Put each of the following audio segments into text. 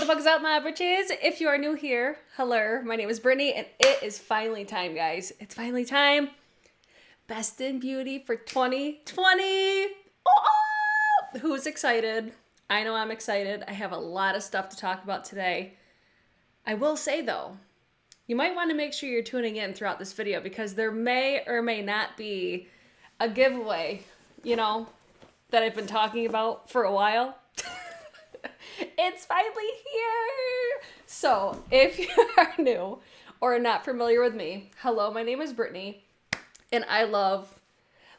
the fuck is up, my britches? If you are new here, hello, my name is Brittany, and it is finally time, guys. It's finally time. Best in Beauty for 2020. Oh! Who's excited? I know I'm excited. I have a lot of stuff to talk about today. I will say, though, you might want to make sure you're tuning in throughout this video because there may or may not be a giveaway, that I've been talking about for a while. It's finally here. So if you are new or not familiar with me, hello, my name is Brittany, and I love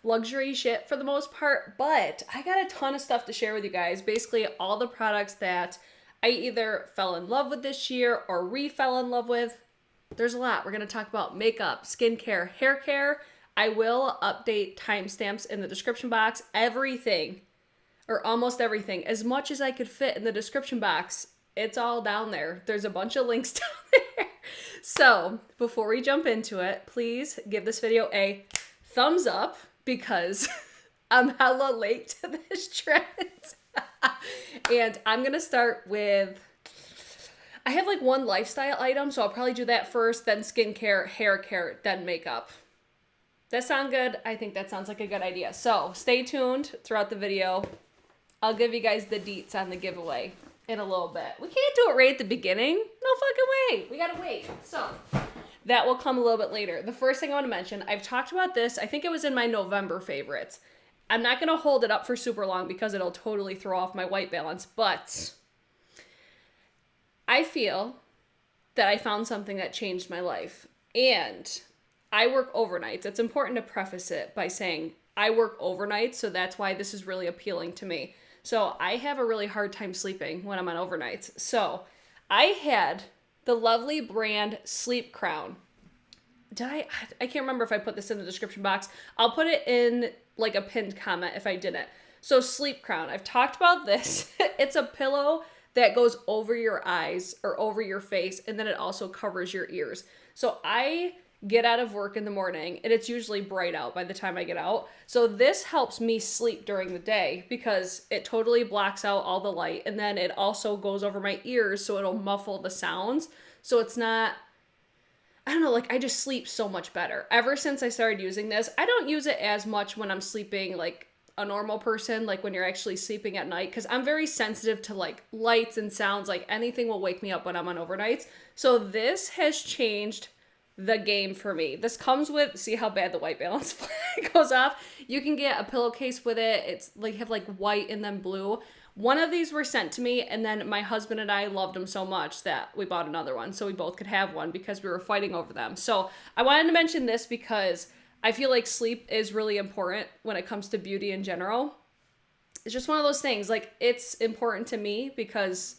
luxury shit for the most part, but I got a ton of stuff to share with you guys. Basically all the products that I either fell in love with this year or re-fell in love with. There's a lot. We're going to talk about makeup, skincare, hair care. I will update timestamps in the description box. Everything, or almost everything, as much as I could fit in the description box, it's all down there. There's a bunch of links down there. So before we jump into it, please give this video a thumbs up because I'm hella late to this trend. And I'm going to start with, I have like one lifestyle item, so I'll probably do that first, then skincare, hair care, then makeup. That sound good? I think that sounds like a good idea. So stay tuned throughout the video. I'll give you guys the deets on the giveaway in a little bit. We can't do it right at the beginning. No fucking way. We gotta wait. So that will come a little bit later. The first thing I want to mention, I've talked about this. I think it was in my November favorites. I'm not going to hold it up for super long because it'll totally throw off my white balance. But I feel that I found something that changed my life. And I work overnights. It's important to preface it by saying I work overnights, so that's why this is really appealing to me. So I have a really hard time sleeping when I'm on overnights. So I had the lovely brand Sleep Crown. I can't remember if I put this in the description box. I'll put it in like a pinned comment if I didn't. So Sleep Crown, I've talked about this. It's a pillow that goes over your eyes or over your face, and then it also covers your ears. So I get out of work in the morning and it's usually bright out by the time I get out. So this helps me sleep during the day because it totally blocks out all the light, and then it also goes over my ears so it'll muffle the sounds. So it's not, I don't know, like I just sleep so much better. Ever since I started using this, I don't use it as much when I'm sleeping like a normal person, like when you're actually sleeping at night, because I'm very sensitive to like lights and sounds. Like anything will wake me up when I'm on overnights. So this has changed the game for me. This comes with, see how bad the white balance goes off? You can get a pillowcase with it. It's like have like white and then blue. One of these were sent to me, and then my husband and I loved them so much that we bought another one so we both could have one because we were fighting over them. So I wanted to mention this because I feel like sleep is really important when it comes to beauty in general. It's just one of those things, like it's important to me because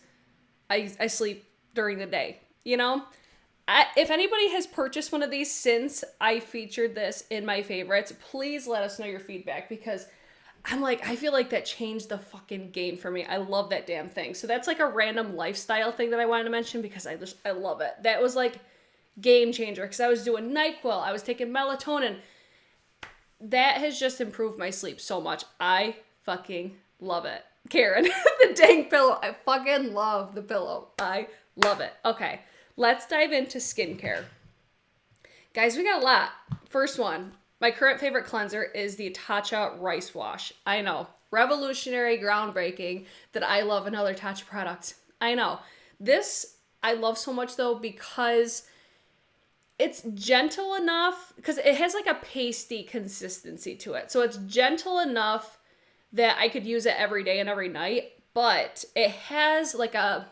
I sleep during the day, if anybody has purchased one of these since I featured this in my favorites, please let us know your feedback because I feel like that changed the fucking game for me. I love that damn thing. So that's like a random lifestyle thing that I wanted to mention because I love it. That was like game changer because I was doing NyQuil. I was taking melatonin. That has just improved my sleep so much. I fucking love it. Karen, the dang pillow. I fucking love the pillow. I love it. Okay. Let's dive into skincare. Guys, we got a lot. First one, my current favorite cleanser is the Tatcha Rice Wash. I know, revolutionary, groundbreaking, that I love another Tatcha product. I know. This I love so much though because it's gentle enough, because it has like a pasty consistency to it. So it's gentle enough that I could use it every day and every night, but it has like a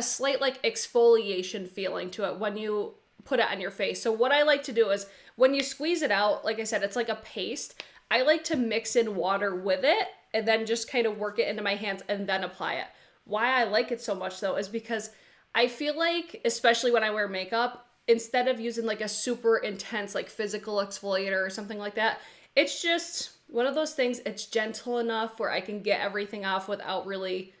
slight like exfoliation feeling to it when you put it on your face. So what I like to do is when you squeeze it out, like I said, it's like a paste. I like to mix in water with it and then just kind of work it into my hands and then apply it. Why I like it so much though is because I feel like, especially when I wear makeup, instead of using like a super intense like physical exfoliator or something like that, it's just one of those things. It's gentle enough where I can get everything off without really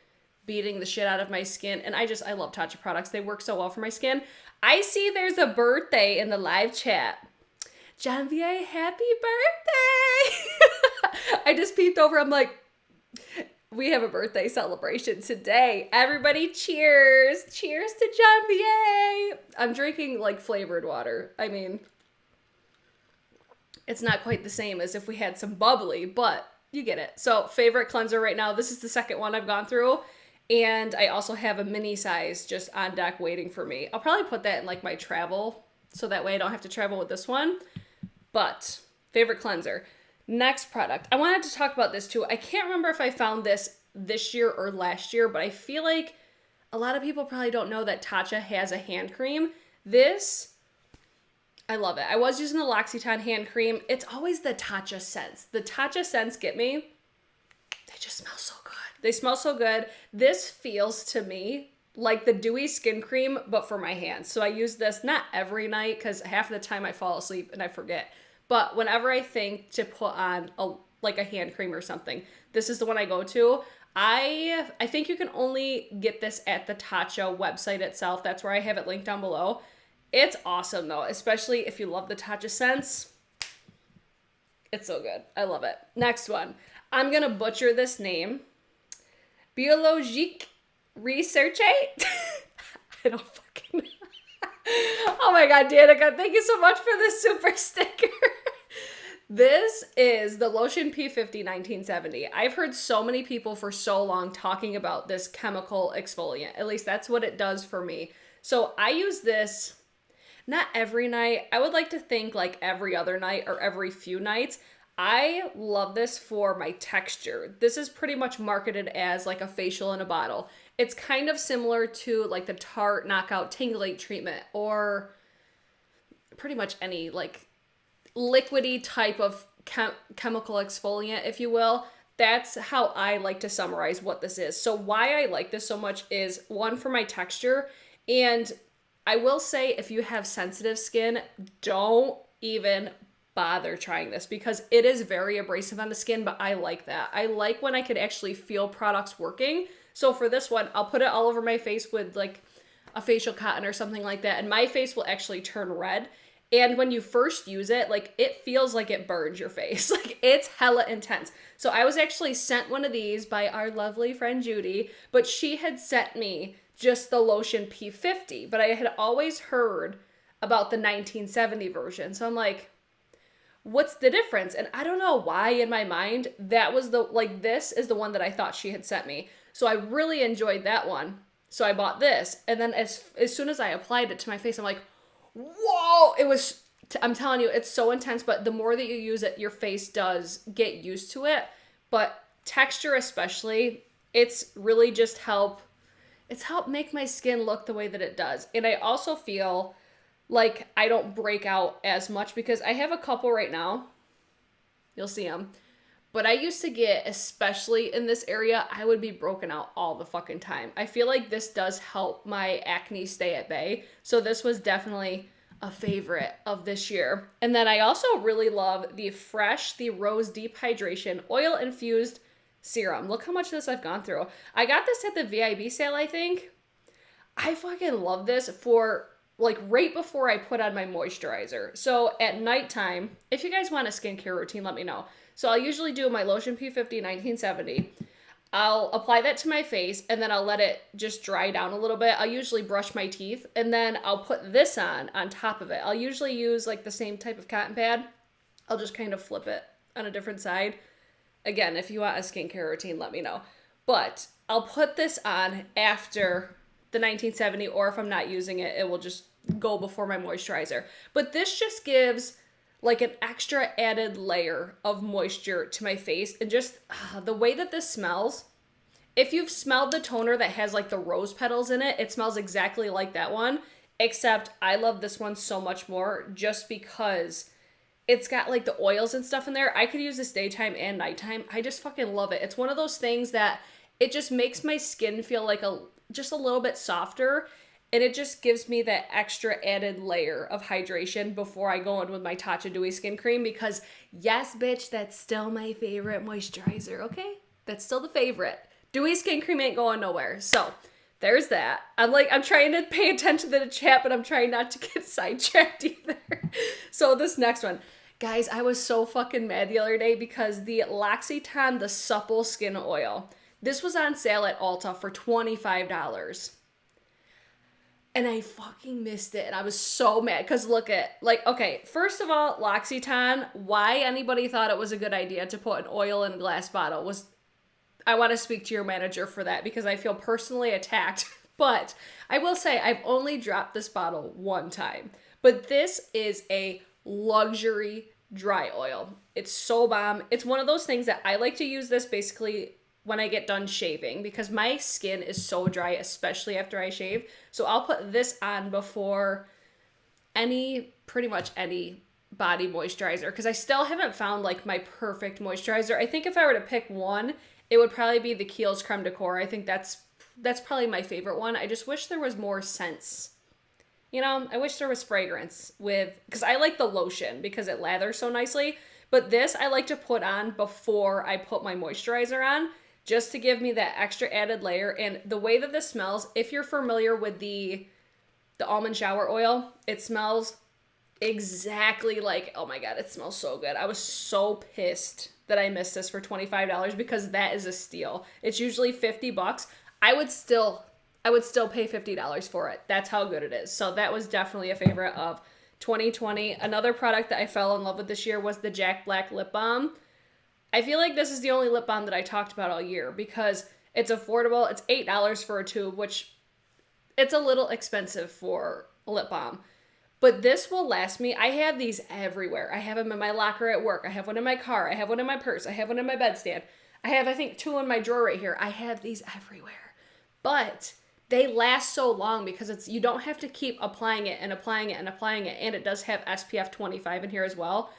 beating the shit out of my skin. And I love Tatcha products. They work so well for my skin. I see there's a birthday in the live chat. Janvier, happy birthday. I just peeped over. I'm like, We have a birthday celebration today. Everybody cheers. Cheers to John B.A. I'm drinking like flavored water. I mean, it's not quite the same as if we had some bubbly, but you get it. So favorite cleanser right now. This is the second one I've gone through. And I also have a mini size just on deck waiting for me. I'll probably put that in like my travel, so that way I don't have to travel with this one. But favorite cleanser. Next product. I wanted to talk about this too. I can't remember if I found this year or last year, but I feel like a lot of people probably don't know that Tatcha has a hand cream. This, I love it. I was using the L'Occitane hand cream. It's always the Tatcha scents. The Tatcha scents get me. They just smell so good. They smell so good. This feels to me like the dewy skin cream, but for my hands. So I use this not every night because half of the time I fall asleep and I forget. But whenever I think to put on a hand cream or something, this is the one I go to. I think you can only get this at the Tatcha website itself. That's where I have it linked down below. It's awesome though, especially if you love the Tatcha scents. It's so good. I love it. Next one. I'm going to butcher this name. Biologique Researche? I don't fucking know. Oh my God, Danica, thank you so much for this super sticker. This is the Lotion P50 1970. I've heard so many people for so long talking about this chemical exfoliant. At least that's what it does for me. So I use this not every night. I would like to think like every other night or every few nights. I love this for my texture. This is pretty much marketed as like a facial in a bottle. It's kind of similar to like the Tarte Knockout Tingly treatment or pretty much any like liquidy type of chemical exfoliant, if you will. That's how I like to summarize what this is. So why I like this so much is one, for my texture. And I will say if you have sensitive skin, don't even bother trying this because it is very abrasive on the skin, but I like that. I like when I could actually feel products working. So for this one, I'll put it all over my face with like a facial cotton or something like that, and my face will actually turn red. And when you first use it, like it feels like it burns your face. Like it's hella intense. So I was actually sent one of these by our lovely friend Judy, but she had sent me just the Lotion P50, but I had always heard about the 1970 version. So I'm like, what's the difference? And I don't know why in my mind that was this is the one that I thought she had sent me. So I really enjoyed that one. So I bought this. And then as soon as I applied it to my face, I'm like, whoa, I'm telling you, it's so intense. But the more that you use it, your face does get used to it. But texture especially, it's really just helped make my skin look the way that it does. And I also feel like I don't break out as much because I have a couple right now. You'll see them. But I used to get, especially in this area, I would be broken out all the fucking time. I feel like this does help my acne stay at bay. So this was definitely a favorite of this year. And then I also really love the Rose Deep Hydration Oil Infused Serum. Look how much of this I've gone through. I got this at the VIB sale, I think. I fucking love this for like right before I put on my moisturizer. So at nighttime, if you guys want a skincare routine, let me know. So I'll usually do my Lotion P50 1970. I'll apply that to my face and then I'll let it just dry down a little bit. I'll usually brush my teeth and then I'll put this on top of it. I'll usually use like the same type of cotton pad. I'll just kind of flip it on a different side. Again, if you want a skincare routine, let me know. But I'll put this on after the 1970, or if I'm not using it, it will just go before my moisturizer. But this just gives like an extra added layer of moisture to my face, and just the way that this smells. If you've smelled the toner that has like the rose petals in it, it smells exactly like that one, except I love this one so much more just because it's got like the oils and stuff in there. I could use this daytime and nighttime. I just fucking love it. It's one of those things that it just makes my skin feel like just a little bit softer. And it just gives me that extra added layer of hydration before I go in with my Tatcha Dewy Skin Cream because, yes, bitch, that's still my favorite moisturizer, okay? That's still the favorite. Dewy Skin Cream ain't going nowhere. So, there's that. I'm trying to pay attention to the chat, but I'm trying not to get sidetracked either. So, this next one. Guys, I was so fucking mad the other day because the L'Occitane, the Supple Skin Oil. This was on sale at Ulta for $25. And I fucking missed it. And I was so mad. Because look at, like, okay, first of all, L'Occitane, why anybody thought it was a good idea to put an oil in a glass bottle was, I want to speak to your manager for that because I feel personally attacked. But I will say I've only dropped this bottle one time. But this is a luxury dry oil. It's so bomb. It's one of those things that I like to use this basically when I get done shaving because my skin is so dry, especially after I shave. So I'll put this on before pretty much any body moisturizer because I still haven't found like my perfect moisturizer. I think if I were to pick one, it would probably be the Kiehl's Creme de Corps. I think that's probably my favorite one. I just wish there was more scents. You know, I wish there was fragrance because I like the lotion because it lathers so nicely. But this I like to put on before I put my moisturizer on just to give me that extra added layer. And the way that this smells, if you're familiar with the almond shower oil, it smells exactly like, oh my God, it smells so good. I was so pissed that I missed this for $25 because that is a steal. It's usually $50. I would still pay $50 for it. That's how good it is. So that was definitely a favorite of 2020. Another product that I fell in love with this year was the Jack Black Lip Balm. I feel like this is the only lip balm that I talked about all year because it's affordable. It's $8 for a tube, which it's a little expensive for a lip balm. But this will last me. I have these everywhere. I have them in my locker at work. I have one in my car. I have one in my purse. I have one in my bedstand. I have, I think, 2 in my drawer right here. I have these everywhere. But they last so long because you don't have to keep applying it and applying it and applying it. And it does have SPF 25 in here as well.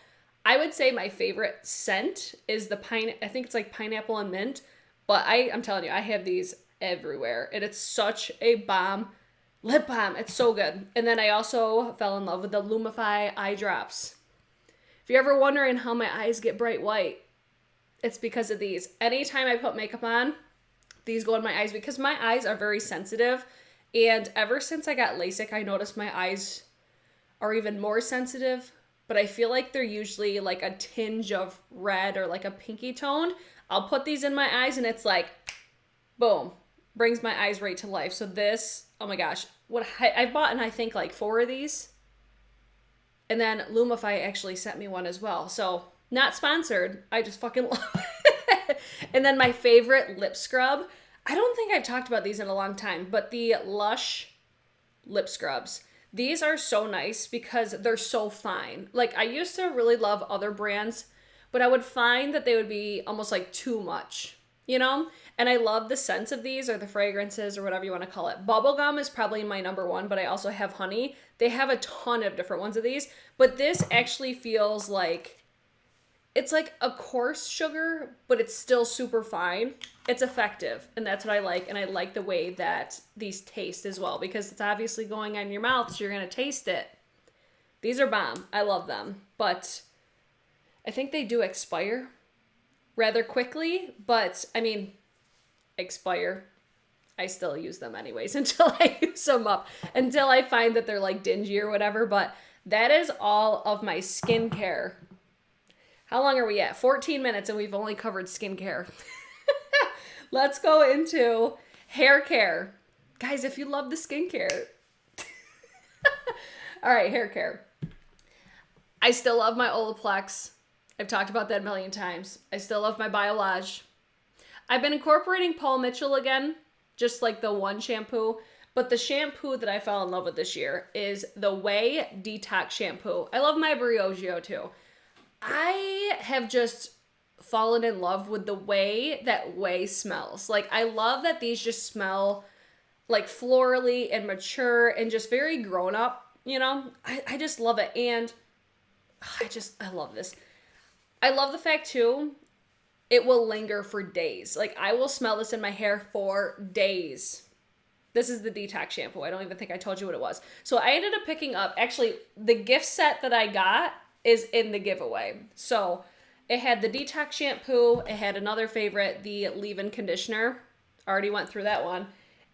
I would say my favorite scent is I think it's like pineapple and mint. But I'm telling you, I have these everywhere. And it's such a bomb lip balm. It's so good. And then I also fell in love with the Lumify eye drops. If you're ever wondering how my eyes get bright white, it's because of these. Anytime I put makeup on, these go in my eyes because my eyes are very sensitive. And ever since I got LASIK, I noticed my eyes are even more sensitive. But I feel like they're usually like a tinge of red or like a pinky tone. I'll put these in my eyes and it's like, boom, brings my eyes right to life. So this, oh my gosh, I bought and I think like 4 of these. And then Lumify actually sent me one as well. So not sponsored. I just fucking love it. And then my favorite lip scrub. I don't think I've talked about these in a long time, but the Lush lip scrubs. These are so nice because they're so fine. Like I used to really love other brands, but I would find that they would be almost like too much, you know? And I love the scents of these or the fragrances or whatever you want to call it. Bubblegum is probably my number one, but I also have honey. They have a ton of different ones of these, but this actually feels like it's like a coarse sugar, but it's still super fine. It's effective, and that's what I like. And I like the way that these taste as well because it's obviously going on your mouth, so you're going to taste it. These are bomb. I love them, but I think they do expire rather quickly, but I mean, expire. I still use them anyways until I use them up, until I find that they're like dingy or whatever, but that is all of my skincare. How long are we at? 14 minutes and we've only covered skincare. Let's go into hair care. Guys, if you love the skincare. All right, hair care. I still love my Olaplex. I've talked about that a million times. I still love my Biolage. I've been incorporating Paul Mitchell again, just like the one shampoo. But the shampoo that I fell in love with this year is the Way Detox Shampoo. I love my Briogeo too. I have just fallen in love with the way that Way smells. Like, I love that these just smell like florally and mature and just very grown up, you know? I just love it. And I love this. I love the fact too, it will linger for days. Like, I will smell this in my hair for days. This is the detox shampoo. I don't even think I told you what it was. So I ended up picking up, actually, the gift set that I got is in the giveaway. So it had the detox shampoo. It had another favorite, the leave-in conditioner. Already went through that one.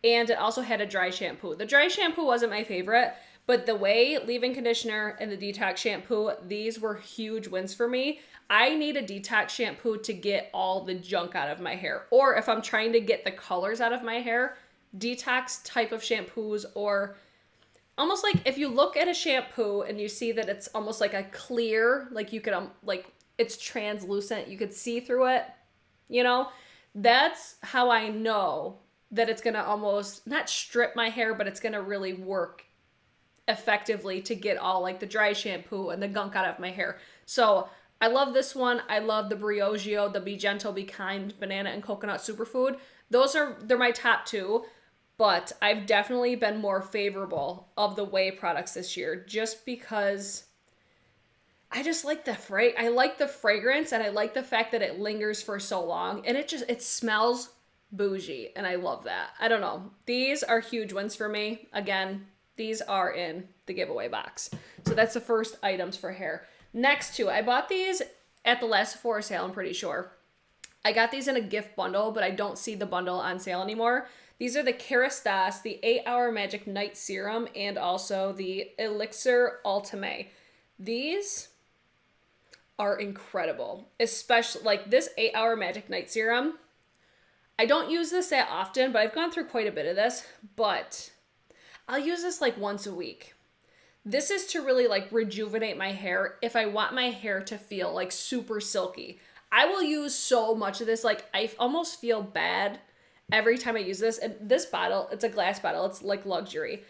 And it also had a dry shampoo. The dry shampoo wasn't my favorite, But the way leave-in conditioner and the detox shampoo, these were huge wins for me. I need a detox shampoo to get all the junk out of my hair. Or if I'm trying to get the colors out of my hair, detox type of shampoos, or almost like if you look at a shampoo and you see that it's almost like a clear, like you could, like it's translucent, you could see through it, you know? That's how I know that it's gonna almost, not strip my hair, but it's gonna really work effectively to get all like the dry shampoo and the gunk out of my hair. So I love this one. I love the Briogeo, the Be Gentle, Be Kind, Banana and Coconut Superfood. They're my top two, but I've definitely been more favorable of the Way products this year just because I just like I like the fragrance, and I like the fact that it lingers for so long, and it smells bougie, and I love that. I don't know. These are huge wins for me. Again, these are in the giveaway box. So that's the first items for hair. Next two, I bought these at the last Sephora sale, I'm pretty sure. I got these in a gift bundle, but I don't see the bundle on sale anymore. These are the Kerastase, the 8-Hour Magic Night Serum, and also the Elixir Ultime. These are incredible, especially like this 8-Hour Magic Night Serum. I don't use this that often, but I've gone through quite a bit of this, but I'll use this like once a week. This is to really like rejuvenate my hair if I want my hair to feel like super silky. I will use so much of this, like I almost feel bad every time I use this. And this bottle, it's a glass bottle, it's like luxury.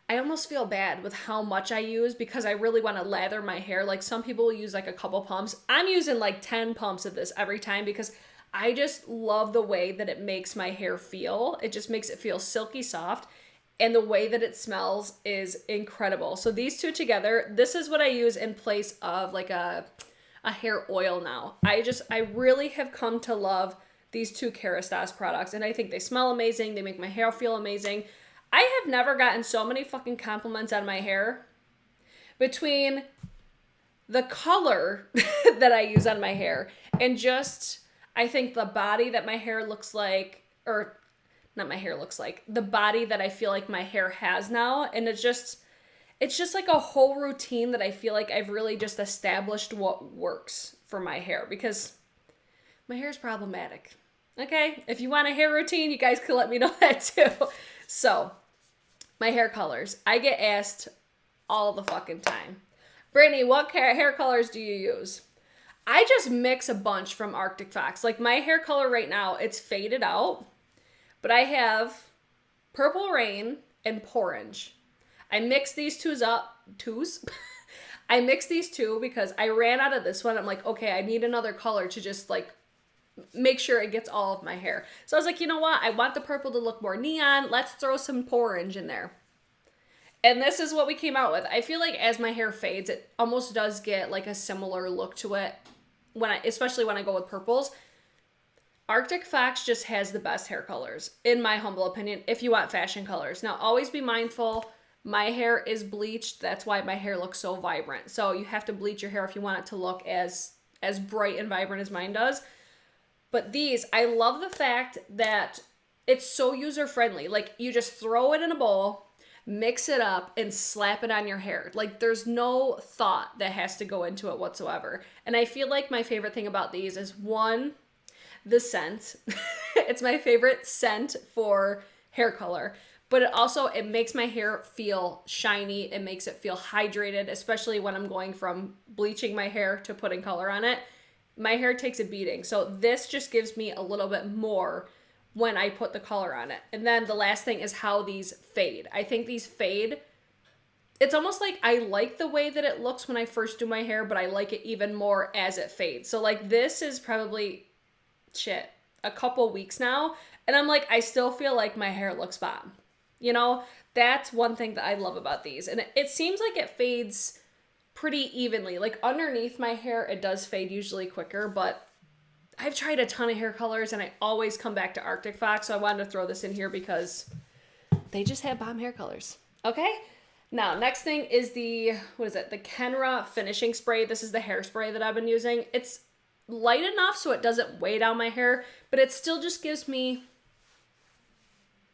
I almost feel bad with how much I use because I really want to lather my hair. Like some people will use like a couple pumps. I'm using like 10 pumps of this every time because I just love the way that it makes my hair feel. It just makes it feel silky soft. And the way that it smells is incredible. So these two together, this is what I use in place of like a hair oil now. I really have come to love these two Kerastase products, and I think they smell amazing. They make my hair feel amazing. I have never gotten so many fucking compliments on my hair between the color that I use on my hair and just, I think the body that my hair looks like, or not my hair looks like, the body that I feel like my hair has now. And it's just like a whole routine that I feel like I've really just established what works for my hair because my hair is problematic. Okay? If you want a hair routine, you guys can let me know that too. So, my hair colors. I get asked all the fucking time, Brittany, what hair colors do you use? I just mix a bunch from Arctic Fox. Like my hair color right now, it's faded out, but I have Purple Rain and Porange. I mix these I mix these two because I ran out of this one. I'm like, okay, I need another color to just like make sure it gets all of my hair. So I was like, you know what? I want the purple to look more neon. Let's throw some Porange in there. And this is what we came out with. I feel like as my hair fades, it almost does get like a similar look to it, especially when I go with purples. Arctic Fox just has the best hair colors, in my humble opinion, if you want fashion colors. Now, always be mindful, my hair is bleached. That's why my hair looks so vibrant. So you have to bleach your hair if you want it to look as bright and vibrant as mine does. But these, I love the fact that it's so user-friendly. Like, you just throw it in a bowl, mix it up, and slap it on your hair. Like, there's no thought that has to go into it whatsoever. And I feel like my favorite thing about these is, one, the scent. It's my favorite scent for hair color. But it makes my hair feel shiny. It makes it feel hydrated, especially when I'm going from bleaching my hair to putting color on it. My hair takes a beating. So this just gives me a little bit more when I put the color on it. And then the last thing is how these fade. I think these fade. It's almost like I like the way that it looks when I first do my hair, but I like it even more as it fades. So like this is probably, a couple weeks now. And I'm like, I still feel like my hair looks bomb. You know, that's one thing that I love about these. And it seems like it fades pretty evenly. Like underneath my hair, it does fade usually quicker, but I've tried a ton of hair colors and I always come back to Arctic Fox. So I wanted to throw this in here because they just have bomb hair colors. Okay. Now, next thing is the Kenra finishing spray. This is the hairspray that I've been using. It's light enough so it doesn't weigh down my hair, but it still just gives me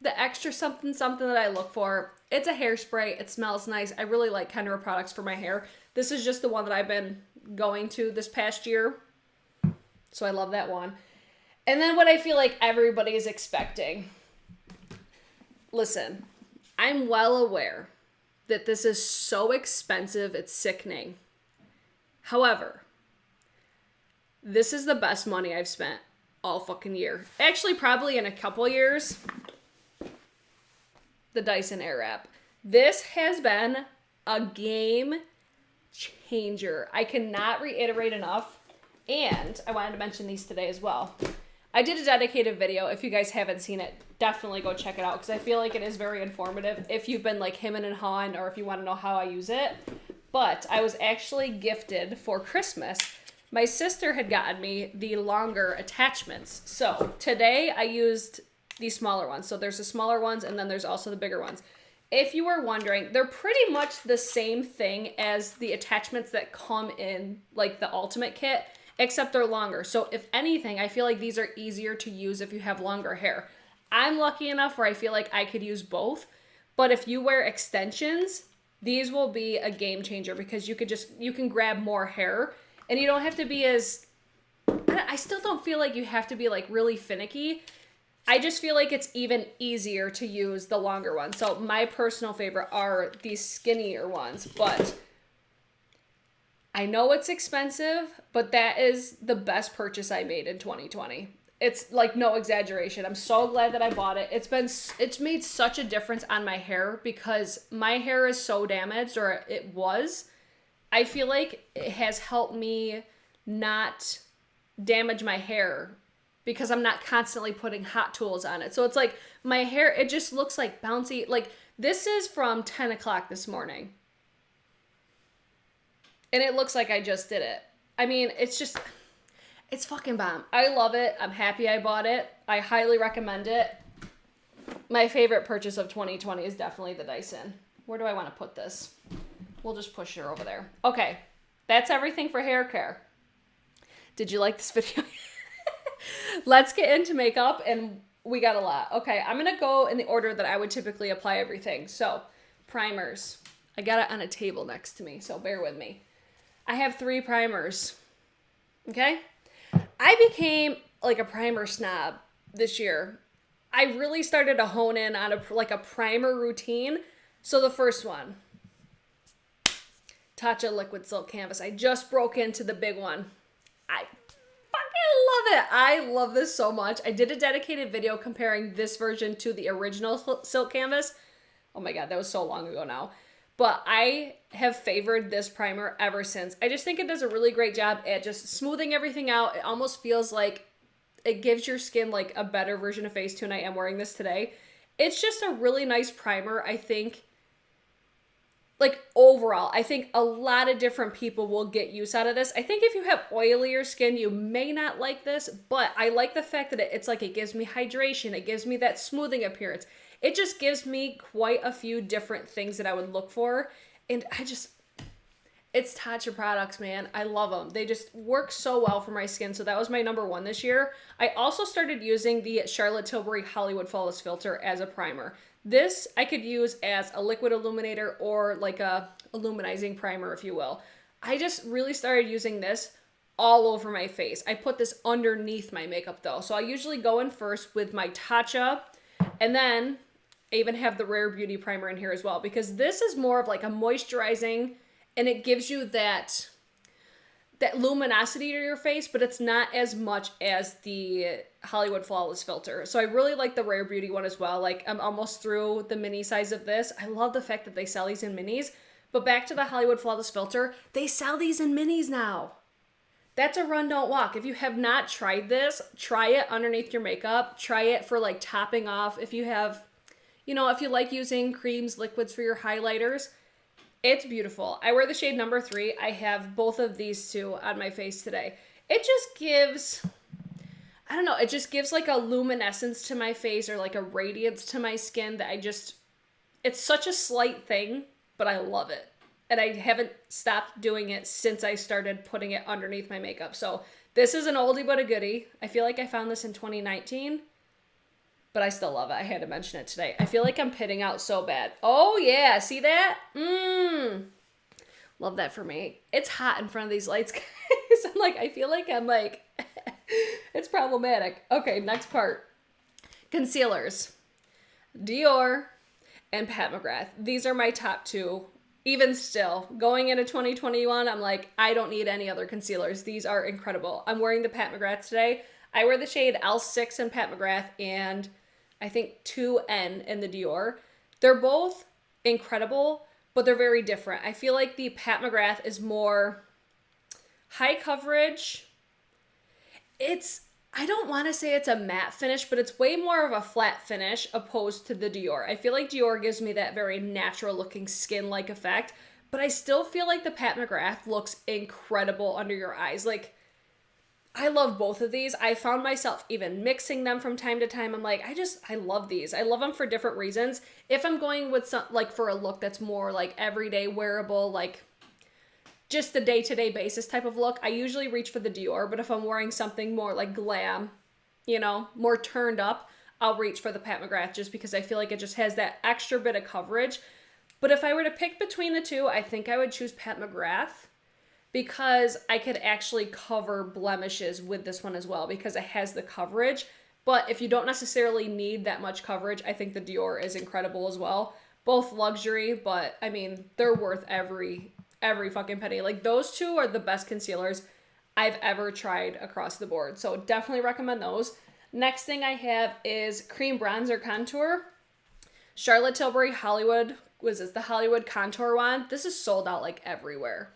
the extra something something that I look for. It's a hairspray. It smells nice. I really like Kenra products for my hair. This is just the one that I've been going to this past year. So I love that one. And then what I feel like everybody is expecting. Listen, I'm well aware that this is so expensive, it's sickening. However, this is the best money I've spent all fucking year. Actually, probably in a couple years. The Dyson Airwrap. This has been a game changer. I cannot reiterate enough. And I wanted to mention these today as well. I did a dedicated video. If you guys haven't seen it, definitely go check it out because I feel like it is very informative if you've been like hemming and hawing or if you want to know how I use it. But I was actually gifted for Christmas. My sister had gotten me the longer attachments. So today I used these smaller ones. So there's the smaller ones and then there's also the bigger ones. If you were wondering, they're pretty much the same thing as the attachments that come in like the Ultimate Kit, except they're longer. So if anything, I feel like these are easier to use if you have longer hair. I'm lucky enough where I feel like I could use both, but if you wear extensions, these will be a game changer because you can grab more hair and you don't have to be as, I still don't feel like you have to be like really finicky. I just feel like it's even easier to use the longer ones. So my personal favorite are these skinnier ones, but I know it's expensive, but that is the best purchase I made in 2020. It's like no exaggeration. I'm so glad that I bought it. It's made such a difference on my hair because my hair is so damaged, or it was. I feel like it has helped me not damage my hair because I'm not constantly putting hot tools on it. So it's like my hair, it just looks like bouncy. Like this is from 10 o'clock this morning. And it looks like I just did it. I mean, it's fucking bomb. I love it. I'm happy I bought it. I highly recommend it. My favorite purchase of 2020 is definitely the Dyson. Where do I want to put this? We'll just push her over there. Okay, that's everything for hair care. Did you like this video? Let's get into makeup, and we got a lot. Okay, I'm going to go in the order that I would typically apply everything. So, primers. I got it on a table next to me, so bear with me. I have 3 primers, okay? I became like a primer snob this year. I really started to hone in on a primer routine. So the first one, Tatcha Liquid Silk Canvas. I just broke into the big one. I fucking love it. I love this so much. I did a dedicated video comparing this version to the original Silk Canvas. Oh my God, that was so long ago now. But I have favored this primer ever since. I just think it does a really great job at just smoothing everything out. It almost feels like it gives your skin like a better version of Facetune. I am wearing this today. It's just a really nice primer. I think, like overall, I think a lot of different people will get use out of this. I think if you have oilier skin, you may not like this, but I like the fact that it's like it gives me hydration. It gives me that smoothing appearance. It just gives me quite a few different things that I would look for. And it's Tatcha products, man. I love them. They just work so well for my skin. So that was my number 1 this year. I also started using the Charlotte Tilbury Hollywood Flawless Filter as a primer. This I could use as a liquid illuminator or like a illuminizing primer, if you will. I just really started using this all over my face. I put this underneath my makeup though. So I usually go in first with my Tatcha, and then I even have the Rare Beauty primer in here as well because this is more of like a moisturizing, and it gives you that luminosity to your face, but it's not as much as the Hollywood Flawless Filter. So I really like the Rare Beauty one as well. Like I'm almost through the mini size of this. I love the fact that they sell these in minis, but back to the Hollywood Flawless Filter, they sell these in minis now. That's a run, don't walk. If you have not tried this, try it underneath your makeup. Try it for like topping off. If you have, if you like using creams, liquids for your highlighters, it's beautiful. I wear the shade number 3. I have both of these 2 on my face today. It just gives, I don't know, it just gives like a luminescence to my face or like a radiance to my skin that it's such a slight thing, but I love it. And I haven't stopped doing it since I started putting it underneath my makeup. So this is an oldie but a goodie. I feel like I found this in 2019. but I still love it. I had to mention it today. I feel like I'm pitting out so bad. Oh yeah, see that? Love that for me. It's hot in front of these lights, guys. I'm like, I feel like I'm like, it's problematic. Okay, next part. Concealers. Dior and Pat McGrath. These are my top two. Even still, going into 2021, I'm like, I don't need any other concealers. These are incredible. I'm wearing the Pat McGrath today. I wear the shade L6 in Pat McGrath and I think 2N in the Dior. They're both incredible, but they're very different. I feel like the Pat McGrath is more high coverage. I don't want to say it's a matte finish, but it's way more of a flat finish opposed to the Dior. I feel like Dior gives me that very natural looking skin-like effect, but I still feel like the Pat McGrath looks incredible under your eyes. Like, I love both of these. I found myself even mixing them from time to time. I'm like, I love these. I love them for different reasons. If I'm going with some, like for a look that's more like everyday wearable, like just a day-to-day basis type of look, I usually reach for the Dior, but if I'm wearing something more like glam, you know, more turned up, I'll reach for the Pat McGrath just because I feel like it just has that extra bit of coverage. But if I were to pick between the two, I think I would choose Pat McGrath because I could actually cover blemishes with this one as well because it has the coverage. But if you don't necessarily need that much coverage, I think the Dior is incredible as well. Both luxury, but I mean, they're worth every fucking penny. Like, those two are the best concealers I've ever tried across the board. So definitely recommend those. Next thing I have is cream bronzer contour. Charlotte Tilbury Hollywood, was this the Hollywood contour wand? This is sold out like everywhere.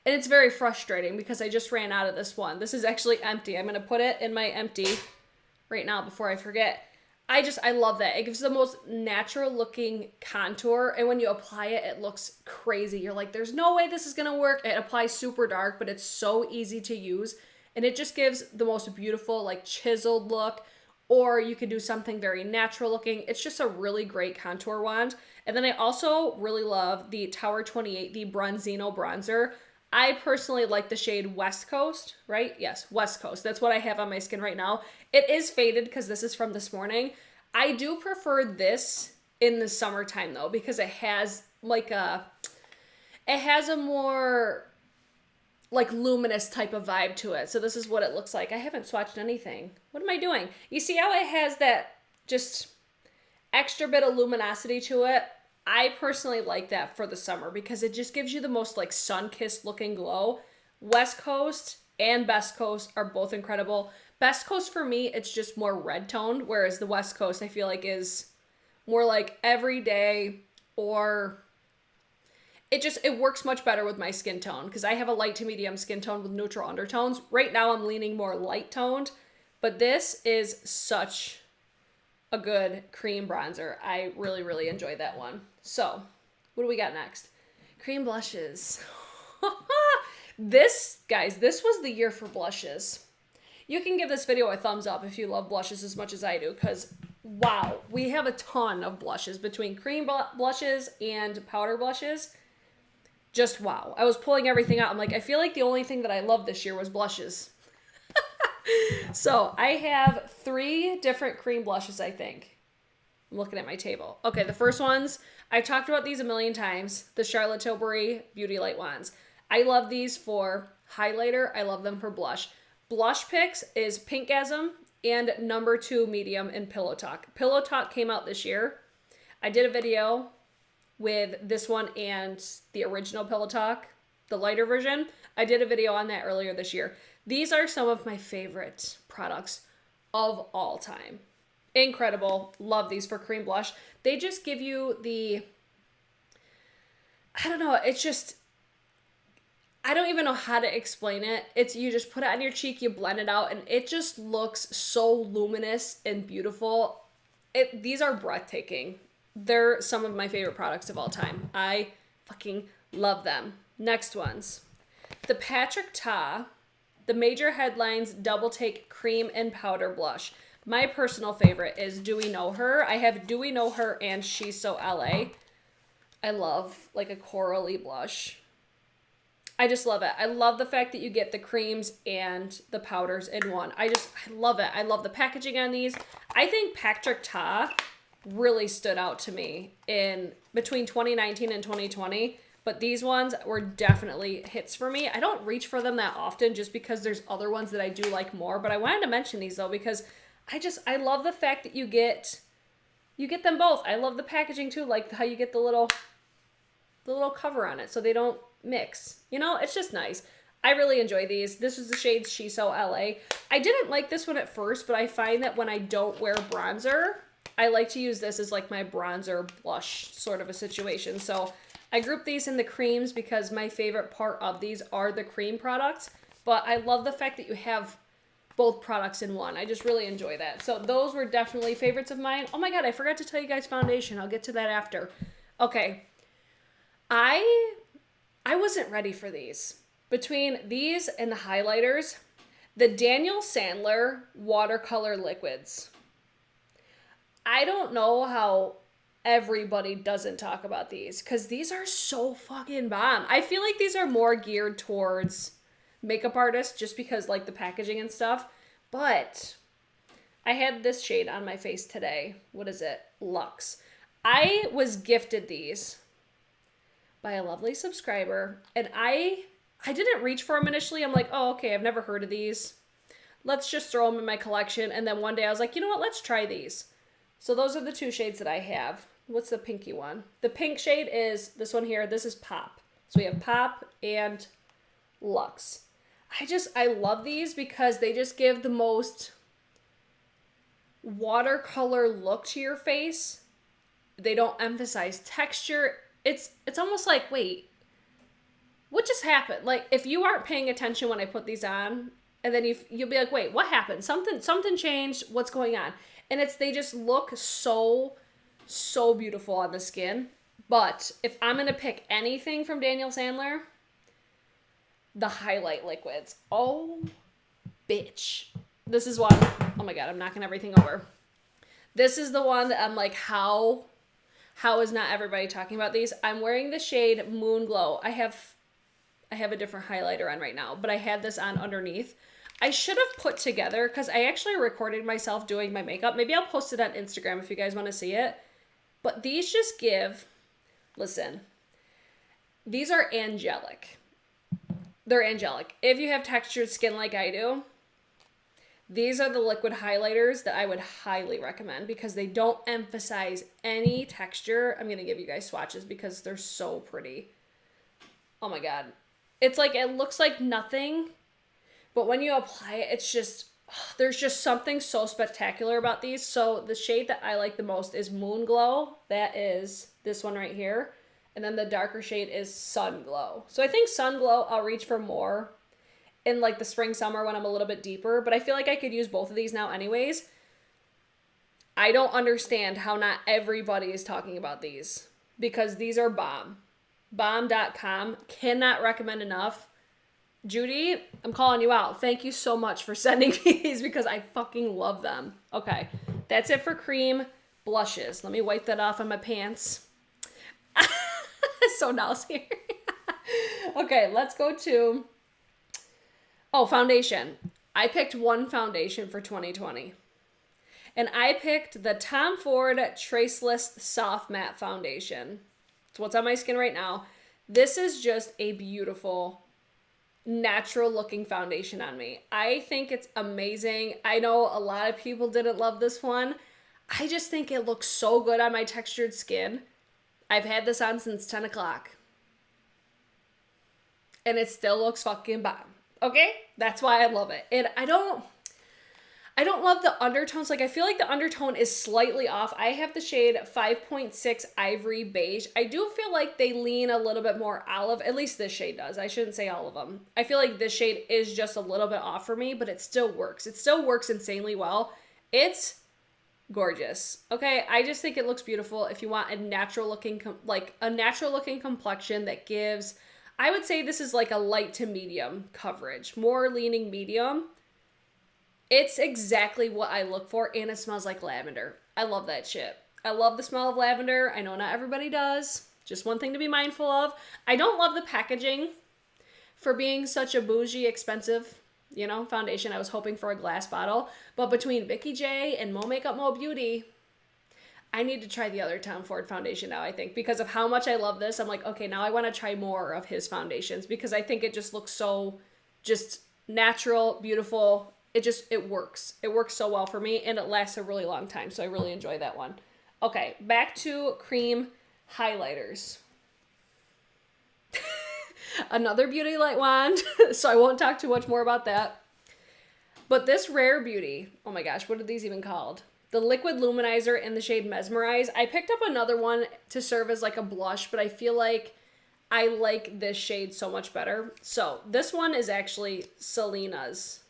And it's very frustrating because I just ran out of this one. This is actually empty. I'm going to put it in my empty right now before I forget. I love that. It gives the most natural looking contour, and when you apply it, it looks crazy. You're like, there's no way this is gonna work. It applies super dark, but it's so easy to use, and it just gives the most beautiful, like, chiseled look, or you could do something very natural looking. It's just a really great contour wand. And then I also really love the Tower 28, the Bronzino bronzer. I personally like the shade West Coast, right? Yes, West Coast. That's what I have on my skin right now. It is faded because this is from this morning. I do prefer this in the summertime though, because it has a more like luminous type of vibe to it. So this is what it looks like. I haven't swatched anything. What am I doing? You see how it has that just extra bit of luminosity to it? I personally like that for the summer because it just gives you the most like sun-kissed looking glow. West Coast and Best Coast are both incredible. Best Coast for me, it's just more red toned, whereas the West Coast I feel like is more like everyday, or it works much better with my skin tone because I have a light to medium skin tone with neutral undertones. Right now I'm leaning more light toned, but this is such a good cream bronzer. I really, really enjoyed that one. So, what do we got next? Cream blushes. This was the year for blushes. You can give this video a thumbs up if you love blushes as much as I do, because wow, we have a ton of blushes between cream blushes and powder blushes. Just wow. I was pulling everything out. I'm like, I feel like the only thing that I loved this year was blushes. So I have 3 different cream blushes, I think. I'm looking at my table. Okay, the first ones, I've talked about these a million times. The Charlotte Tilbury Beauty Light Wands. I love these for highlighter. I love them for blush. Blush picks is Pinkgasm and number 2 medium in Pillow Talk. Pillow Talk came out this year. I did a video with this one and the original Pillow Talk, the lighter version. I did a video on that earlier this year. These are some of my favorite products of all time. Incredible. Love these for cream blush. They just give you I don't know, it's just, I don't even know how to explain it. It's, you just put it on your cheek, you blend it out, and it just looks so luminous and beautiful. These are breathtaking. They're some of my favorite products of all time. I fucking love them. Next ones. The Patrick Ta, the Major Headlines Double Take Cream and Powder Blush. My personal favorite is Do We Know Her? I have Do We Know Her and She's So LA. I love like a corally blush. I just love it. I love the fact that you get the creams and the powders in one. I love it. I love the packaging on these. I think Patrick Ta really stood out to me in between 2019 and 2020. But these ones were definitely hits for me. I don't reach for them that often just because there's other ones that I do like more. But I wanted to mention these though because I love the fact that you get them both. I love the packaging too, like how you get the little cover on it so they don't mix. You know, it's just nice. I really enjoy these. This is the shade Shiso LA. I didn't like this one at first, but I find that when I don't wear bronzer, I like to use this as like my bronzer blush sort of a situation. So I group these in the creams because my favorite part of these are the cream products, but I love the fact that you have both products in one. I just really enjoy that. So those were definitely favorites of mine. Oh my God, I forgot to tell you guys foundation. I'll get to that after. Okay. I wasn't ready for these. Between these and the highlighters, the Daniel Sandler watercolor liquids. I don't know how everybody doesn't talk about these because these are so fucking bomb. I feel like these are more geared towards makeup artists just because like the packaging and stuff. But I had this shade on my face today. What is it? Luxe. I was gifted these by a lovely subscriber and I didn't reach for them initially. I'm like, oh, okay, I've never heard of these. Let's just throw them in my collection. And then one day I was like, you know what? Let's try these. So those are the two shades that I have. What's the pinky one? The pink shade is this one here. This is Pop. So we have Pop and Luxe. I love these because they just give the most watercolor look to your face. They don't emphasize texture. It's almost like, wait, what just happened? Like, if you aren't paying attention when I put these on, and then you'll be like, wait, what happened? Something changed. What's going on? And they just look so beautiful on the skin. But if I'm going to pick anything from Daniel Sandler, the highlight liquids. Oh, bitch. This is one. Oh my God, I'm knocking everything over. This is the one that I'm like, how is not everybody talking about these? I'm wearing the shade Moon Glow. I have a different highlighter on right now, but I had this on underneath. I should have put together, because I actually recorded myself doing my makeup. Maybe I'll post it on Instagram if you guys want to see it. But these just listen, these are angelic. They're angelic. If you have textured skin like I do, these are the liquid highlighters that I would highly recommend because they don't emphasize any texture. I'm going to give you guys swatches because they're so pretty. Oh my God. It's like, it looks like nothing, but when you apply it, it's just, there's just something so spectacular about these. So the shade that I like the most is Moon Glow. That is this one right here. And then the darker shade is Sun Glow. So I think Sun Glow, I'll reach for more in like the spring, summer when I'm a little bit deeper. But I feel like I could use both of these now anyways. I don't understand how not everybody is talking about these because these are bomb. Bomb.com. Cannot recommend enough. Judy, I'm calling you out. Thank you so much for sending me these because I fucking love them. Okay, that's it for cream blushes. Let me wipe that off on my pants. So Nell's here. Okay, let's go to, foundation. I picked one foundation for 2020. And I picked the Tom Ford Traceless Soft Matte Foundation. It's what's on my skin right now. This is just a beautiful, natural looking foundation on me. I think it's amazing. I know a lot of people didn't love this one. I just think it looks so good on my textured skin. I've had this on since 10 o'clock. And it still looks fucking bomb. Okay? That's why I love it. And I don't love the undertones. Like, I feel like the undertone is slightly off. I have the shade 5.6 Ivory Beige. I do feel like they lean a little bit more olive. At least this shade does. I shouldn't say all of them. I feel like this shade is just a little bit off for me, but it still works. It still works insanely well. It's gorgeous. Okay? I just think it looks beautiful. If you want a natural looking, complexion that gives, I would say this is like a light to medium coverage. More leaning medium. It's exactly what I look for, and it smells like lavender. I love that shit. I love the smell of lavender. I know not everybody does. Just one thing to be mindful of. I don't love the packaging for being such a bougie, expensive, you know, foundation. I was hoping for a glass bottle. But between Vicky J and Mo Makeup Mo Beauty, I need to try the other Tom Ford foundation now, I think. Because of how much I love this, I'm like, okay, now I want to try more of his foundations. Because I think it just looks so just natural, beautiful. It works. It works so well for me, and it lasts a really long time. So I really enjoy that one. Okay, back to cream highlighters. Another Beauty Light wand, so I won't talk too much more about that. But this Rare Beauty, oh my gosh, what are these even called? The Liquid Luminizer in the shade Mesmerize. I picked up another one to serve as like a blush, but I feel like I like this shade so much better. So this one is actually Selena's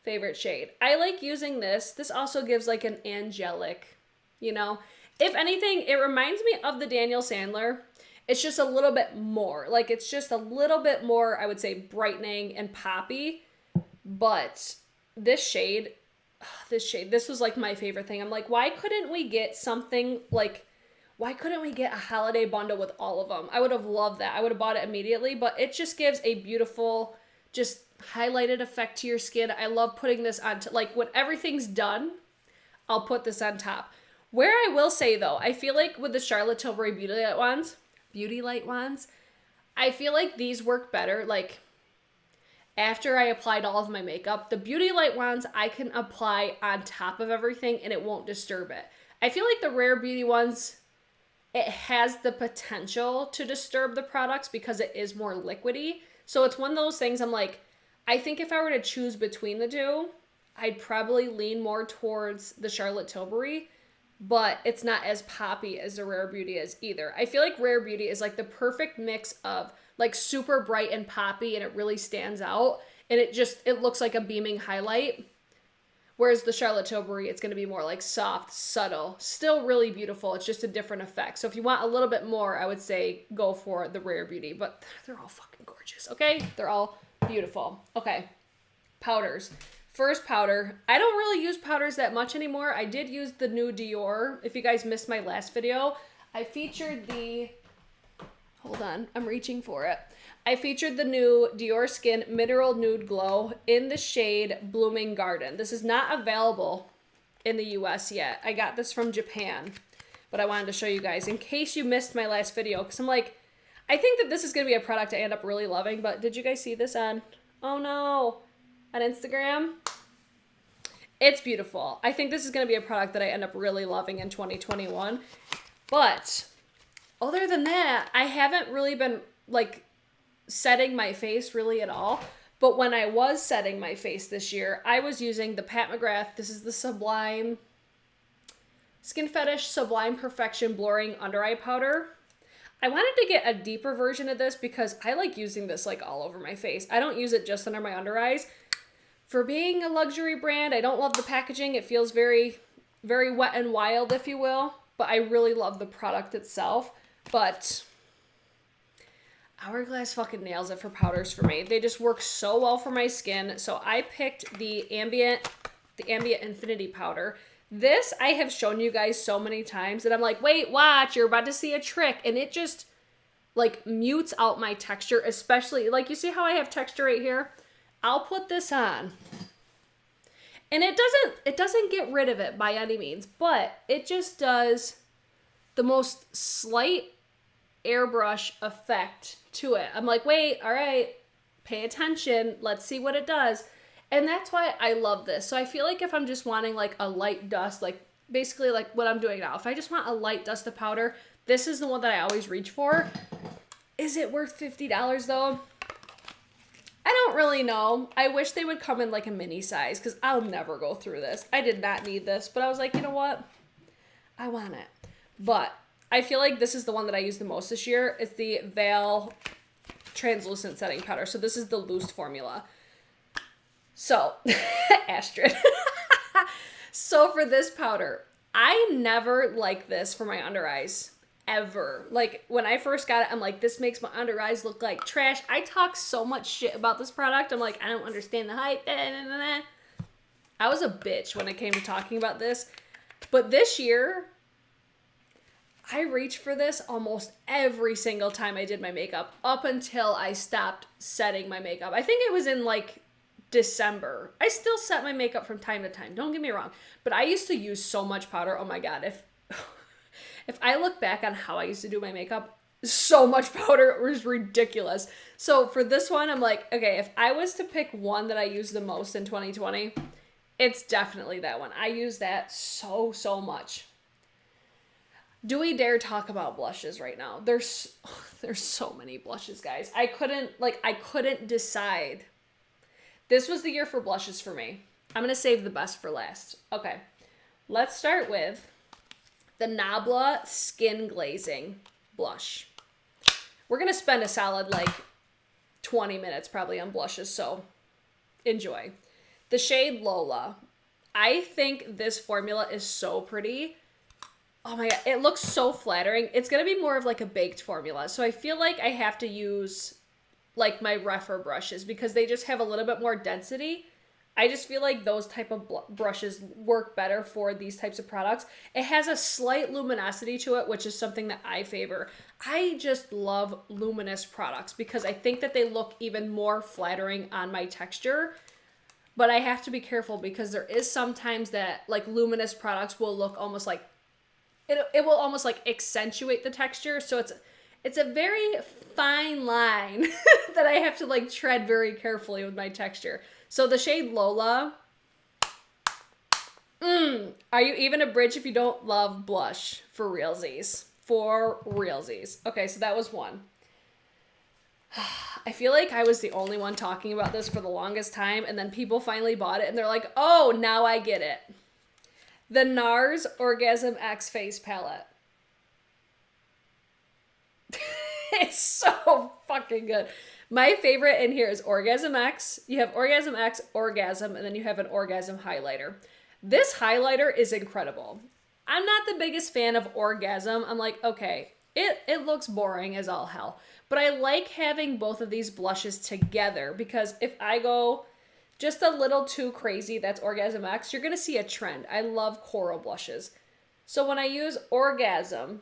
favorite shade. I like using this. This also gives like an angelic, you know. If anything, it reminds me of the Daniel Sandler. It's just a little bit more. Like, it's just a little bit more, I would say, brightening and poppy. But this shade, this was like my favorite thing. I'm like, why couldn't we get something like, why couldn't we get a holiday bundle with all of them? I would have loved that. I would have bought it immediately. But it just gives a beautiful, just highlighted effect to your skin. I love putting this on, like, when everything's done, I'll put this on top. Where I will say, though, I feel like with the Charlotte Tilbury Beauty Light wands, I feel like these work better. Like, after I applied all of my makeup, the Beauty Light wands I can apply on top of everything and it won't disturb it. I feel like the Rare Beauty ones, it has the potential to disturb the products because it is more liquidy. So it's one of those things I'm like, I think if I were to choose between the two, I'd probably lean more towards the Charlotte Tilbury, but it's not as poppy as the Rare Beauty is either. I feel like Rare Beauty is like the perfect mix of like super bright and poppy, and it really stands out, and it looks like a beaming highlight. Whereas the Charlotte Tilbury, it's going to be more like soft, subtle, still really beautiful. It's just a different effect. So if you want a little bit more, I would say go for the Rare Beauty, but they're all fucking gorgeous, okay? They're all beautiful. Okay, powders. First powder. I don't really use powders that much anymore. I did use the new Dior. If you guys missed my last video, I featured the, hold on, I'm reaching for it. I featured the new Dior Skin Mineral Nude Glow in the shade Blooming Garden. This is not available in the US yet. I got this from Japan, but I wanted to show you guys in case you missed my last video, because I'm like, I think that this is going to be a product I end up really loving, but did you guys see this on, oh no, on Instagram? It's beautiful. I think this is going to be a product that I end up really loving in 2021, but other than that, I haven't really been like setting my face really at all. But when I was setting my face this year, I was using the Pat McGrath. This is the Sublime Skin Fetish Sublime Perfection Blurring Under Eye Powder. I wanted to get a deeper version of this because I like using this like all over my face. I don't use it just under my under eyes. For being a luxury brand, I don't love the packaging. It feels very, very wet and wild, if you will. But I really love the product itself. But Hourglass fucking nails it for powders for me. They just work so well for my skin. So I picked the Ambient Infinity Powder. This I have shown you guys so many times that I'm like, wait, watch, you're about to see a trick. And it just like mutes out my texture, especially like you see how I have texture right here? I'll put this on. And it doesn't get rid of it by any means, but it just does the most slight airbrush effect to it. I'm like, wait, all right, pay attention. Let's see what it does. And that's why I love this. So I feel like if I'm just wanting like a light dust, like basically like what I'm doing now, if I just want a light dust of powder, this is the one that I always reach for. Is it worth $50 though? I don't really know. I wish they would come in like a mini size because I'll never go through this. I did not need this, but I was like, you know what? I want it. But I feel like this is the one that I use the most this year. It's the Veil Translucent Setting Powder. So this is the loose formula. So, Astrid. So for this powder, I never like this for my under eyes. Ever. Like, when I first got it, I'm like, this makes my under eyes look like trash. I talk so much shit about this product. I'm like, I don't understand the hype. I was a bitch when it came to talking about this. But this year, I reached for this almost every single time I did my makeup up until I stopped setting my makeup. I think it was in like December. I still set my makeup from time to time, don't get me wrong, but I used to use so much powder. Oh my god, if I look back on how I used to do my makeup, so much powder, it was ridiculous. So for this one, I'm like, okay, if I was to pick one that I use the most in 2020, it's definitely that one. I use that so much. Do we dare talk about blushes right now? There's so many blushes, guys. I couldn't decide. This was the year for blushes for me. I'm gonna save the best for last. Okay, let's start with the Nabla Skin Glazing blush. We're gonna spend a solid like 20 minutes probably on blushes, so enjoy. The shade Lola. I think this formula is so pretty. Oh my god, it looks so flattering. It's gonna be more of like a baked formula, so I feel like I have to use like my Refer brushes because they just have a little bit more density. I just feel like those type of brushes work better for these types of products. It has a slight luminosity to it, which is something that I favor. I just love luminous products because I think that they look even more flattering on my texture. But I have to be careful because there is sometimes that like luminous products will look almost like, it will almost like accentuate the texture. So it's a very fine line that I have to like tread very carefully with my texture. So the shade Lola, are you even a bridge if you don't love blush? For realsies. For realsies. Okay, so that was one. I feel like I was the only one talking about this for the longest time, and then people finally bought it, and they're like, oh, now I get it. The NARS Orgasm X Face Palette. It's so fucking good. My favorite in here is Orgasm X. You have Orgasm X, Orgasm, and then you have an Orgasm highlighter. This highlighter is incredible. I'm not the biggest fan of Orgasm. I'm like, okay, it looks boring as all hell. But I like having both of these blushes together because if I go just a little too crazy, that's Orgasm X, you're going to see a trend. I love coral blushes. So when I use Orgasm,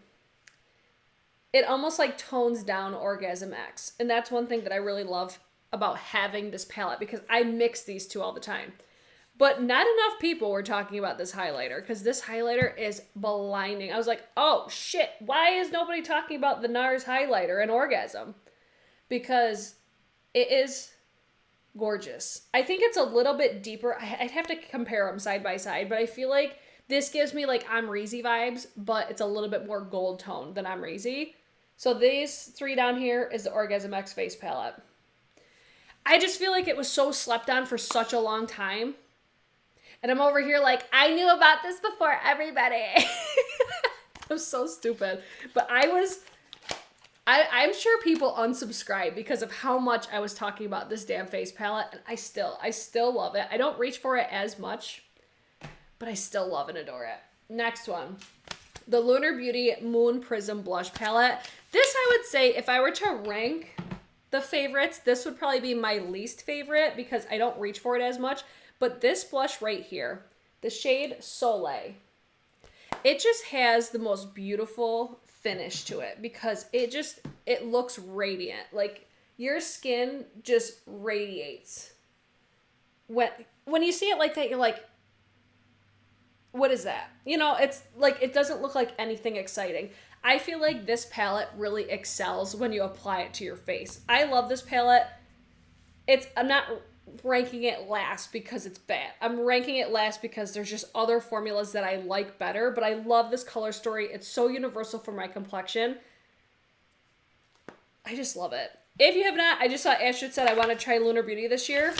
it almost like tones down Orgasm X. And that's one thing that I really love about having this palette because I mix these two all the time. But not enough people were talking about this highlighter because this highlighter is blinding. I was like, oh shit, why is nobody talking about the NARS highlighter and Orgasm? Because it is gorgeous. I think it's a little bit deeper. I'd have to compare them side by side, but I feel like this gives me like I'm Reezy vibes, but it's a little bit more gold tone than I'm Reezy. So these three down here is the Orgasm X Face Palette. I just feel like it was so slept on for such a long time. And I'm over here like, I knew about this before everybody. I'm so stupid. But I'm sure people unsubscribe because of how much I was talking about this damn face palette. And I still love it. I don't reach for it as much, but I still love and adore it. Next one. The Lunar Beauty Moon Prism Blush Palette. This I would say if I were to rank the favorites, this would probably be my least favorite because I don't reach for it as much. But this blush right here, the shade Soleil, it just has the most beautiful finish to it because it looks radiant. Like your skin just radiates. When you see it like that, you're like, what is that? You know, it's like, it doesn't look like anything exciting. I feel like this palette really excels when you apply it to your face. I love this palette. I'm not ranking it last because it's bad. I'm ranking it last because there's just other formulas that I like better, but I love this color story. It's so universal for my complexion. I just love it. If you have not, I just saw Astrid said I want to try Lunar Beauty this year.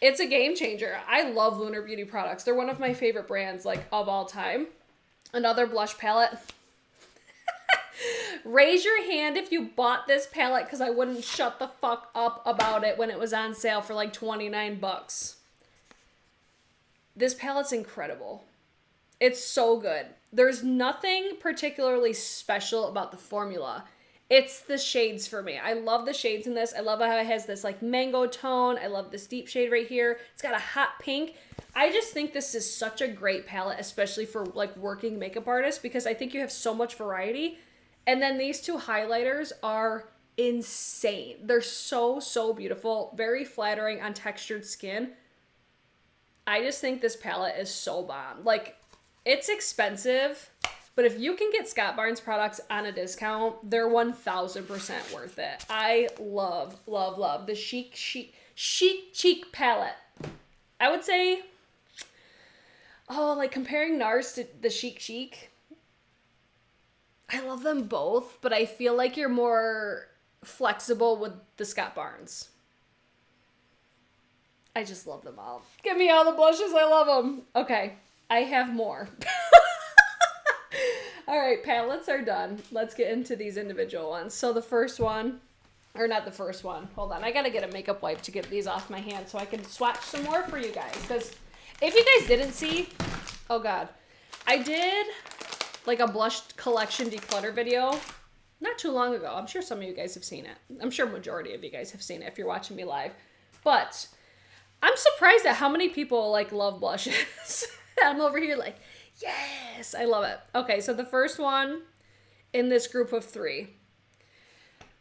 It's a game changer. I love Lunar Beauty products. They're one of my favorite brands, like, of all time. Another blush palette. Raise your hand if you bought this palette because I wouldn't shut the fuck up about it when it was on sale for like 29 bucks. This palette's incredible. It's so good. There's nothing particularly special about the formula. It's the shades for me. I love the shades in this. I love how it has this like mango tone. I love this deep shade right here. It's got a hot pink. I just think this is such a great palette, especially for like working makeup artists, because I think you have so much variety. And then these two highlighters are insane. They're so, so beautiful. Very flattering on textured skin. I just think this palette is so bomb. Like, it's expensive, but if you can get Scott Barnes products on a discount, they're 1000% worth it. I love, love, love the Chic Cheek palette. I would say, oh, like comparing NARS to the Chic Chic, I love them both, but I feel like you're more flexible with the Scott Barnes. I just love them all. Give me all the blushes. I love them. Okay, I have more. All right, palettes are done. Let's get into these individual ones. So the first one, or not the first one. Hold on. I got to get a makeup wipe to get these off my hand so I can swatch some more for you guys. Because if you guys didn't see, oh God, I did like a blush collection declutter video not too long ago. I'm sure some of you guys have seen it. I'm sure majority of you guys have seen it if you're watching me live. But I'm surprised at how many people like love blushes. I'm over here like, yes, I love it. Okay, so the first one in this group of three,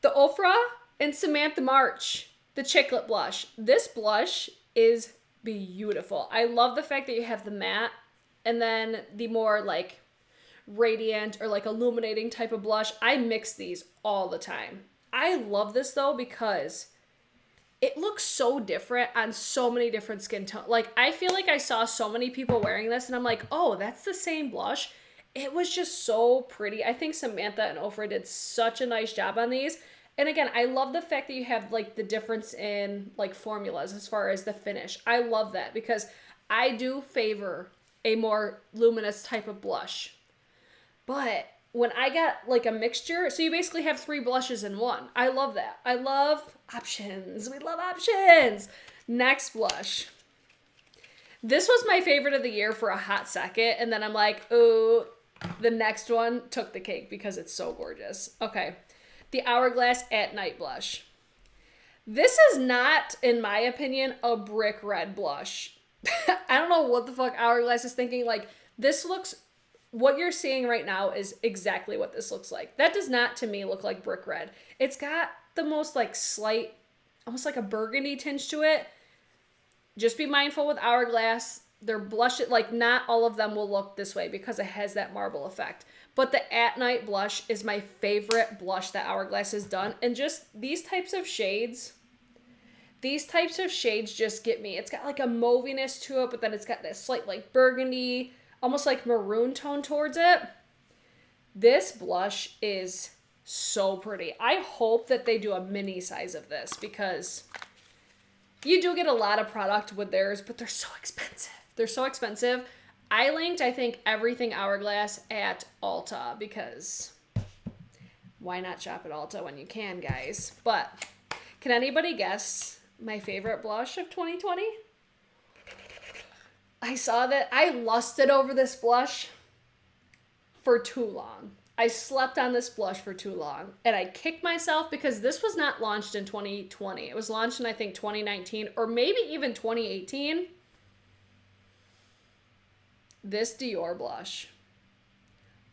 the Ofra and Samantha March, the Chiclet blush. This blush is beautiful. I love the fact that you have the matte and then the more like radiant or like illuminating type of blush. I mix these all the time. I love this though because it looks so different on so many different skin tones. Like, I feel like I saw so many people wearing this and I'm like, oh, that's the same blush. It was just so pretty. I think Samantha and Ofra did such a nice job on these. And again, I love the fact that you have like the difference in like formulas as far as the finish. I love that because I do favor a more luminous type of blush. But when I got like a mixture, so you basically have 3 blushes in one. I love that. I love options. We love options. Next blush. This was my favorite of the year for a hot second. And then I'm like, oh, the next one took the cake because it's so gorgeous. Okay. The Hourglass at Night blush. This is not, in my opinion, a brick red blush. I don't know what the fuck Hourglass is thinking. Like, this looks... What you're seeing right now is exactly what this looks like. That does not, to me, look like brick red. It's got the most, like, slight, almost like a burgundy tinge to it. Just be mindful with Hourglass. They're blush, like, not all of them will look this way because it has that marble effect. But the At Night blush is my favorite blush that Hourglass has done. And just these types of shades just get me. It's got, like, a mauviness to it, but then it's got that slight, like, burgundy, almost like maroon tone towards it. This blush is so pretty. I hope that they do a mini size of this because you do get a lot of product with theirs, but they're so expensive. They're so expensive. I linked, I think, everything Hourglass at Ulta because why not shop at Ulta when you can, guys? But can anybody guess my favorite blush of 2020? I saw that I lusted over this blush for too long. I slept on this blush for too long. And I kicked myself because this was not launched in 2020. It was launched in, I think, 2019 or maybe even 2018. This Dior blush.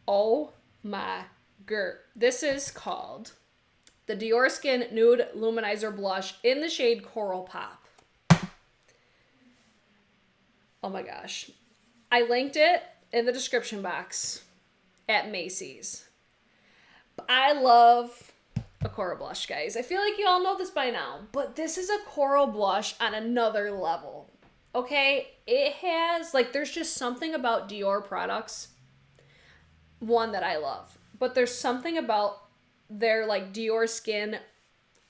Oh my god. This is called the Dior Skin Nude Luminizer Blush in the shade Coral Pop. Oh my gosh. I linked it in the description box at Macy's. I love a coral blush, guys. I feel like you all know this by now, but this is a coral blush on another level. Okay? It has, like, there's just something about Dior products, one that I love, but there's something about their, like, Dior Skin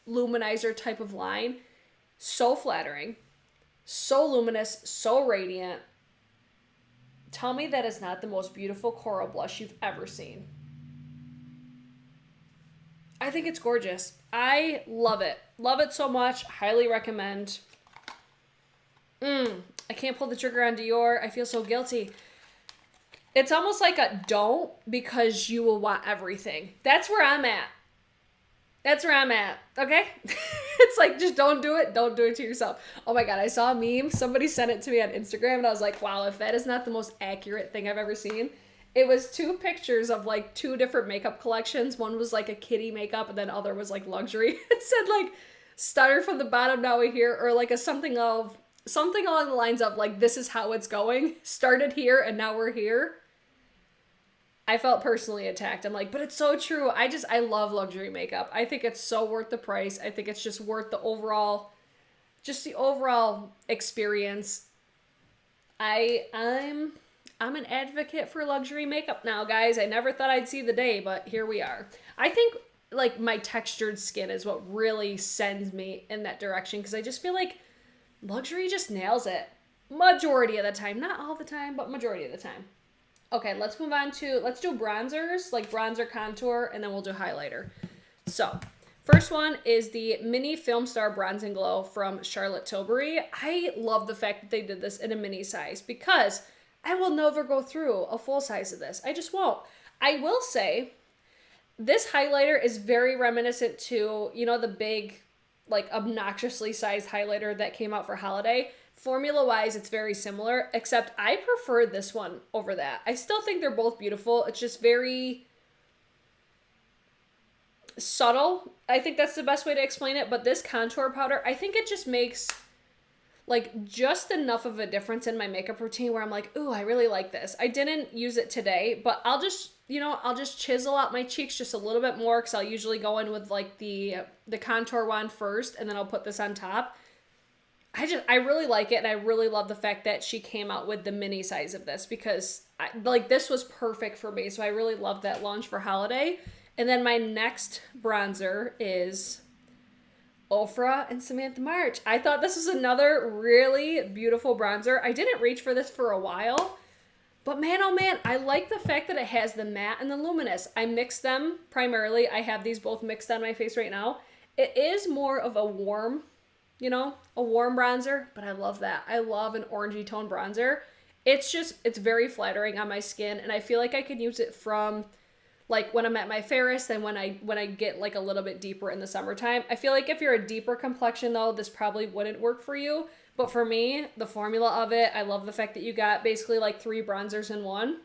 Luminizer type of line. So flattering. So luminous, so radiant. Tell me that is not the most beautiful coral blush you've ever seen. I think it's gorgeous. I love it. Love it so much. Highly recommend. I can't pull the trigger on Dior. I feel so guilty. It's almost like a don't because you will want everything. That's where I'm at. That's where I'm at, okay? It's like, just don't do it. Don't do it to yourself. Oh my God, I saw a meme. Somebody sent it to me on Instagram, and I was like, wow, if that is not the most accurate thing I've ever seen. It was two pictures of like two different makeup collections. One was like a kitty makeup, and then other was like luxury. It said like, started from the bottom, now we're here, or like a something along the lines of like, this is how it's going. Started here, and now we're here. I felt personally attacked. I'm like, but it's so true. I love luxury makeup. I think it's so worth the price. I think it's just worth the overall experience. I'm an advocate for luxury makeup now, guys. I never thought I'd see the day, but here we are. I think like my textured skin is what really sends me in that direction, because I just feel like luxury just nails it. Majority of the time. Not all the time, but majority of the time. Okay, let's move on to, let's do bronzers, like bronzer, contour, and then we'll do highlighter. So, first one is the Mini Film Star Bronze and Glow from Charlotte Tilbury. I love the fact that they did this in a mini size, because I will never go through a full size of this. I just won't. I will say, this highlighter is very reminiscent to, you know, the big, like, obnoxiously sized highlighter that came out for holiday. Formula-wise, it's very similar, except I prefer this one over that. I still think they're both beautiful. It's just very subtle. I think that's the best way to explain it. But this contour powder, I think it just makes like just enough of a difference in my makeup routine where I'm like, ooh, I really like this. I didn't use it today, but I'll just, you know, I'll just chisel out my cheeks just a little bit more, because I'll usually go in with like the contour wand first, and then I'll put this on top. I really like it, and I really love the fact that she came out with the mini size of this, because this was perfect for me. So I really love that launch for holiday. And then my next bronzer is Ofra and Samantha March. I thought this was another really beautiful bronzer. I didn't reach for this for a while, but man, oh man, I like the fact that it has the matte and the luminous. I mix them primarily. I have these both mixed on my face right now. It is more of a warm, you know, a warm bronzer, but I love that. I love an orangey tone bronzer. It's very flattering on my skin, and I feel like I could use it from like when I'm at my fairest and when I get like a little bit deeper in the summertime. I feel like if you're a deeper complexion though, this probably wouldn't work for you. But for me, the formula of it, I love the fact that you got basically like 3 bronzers in one.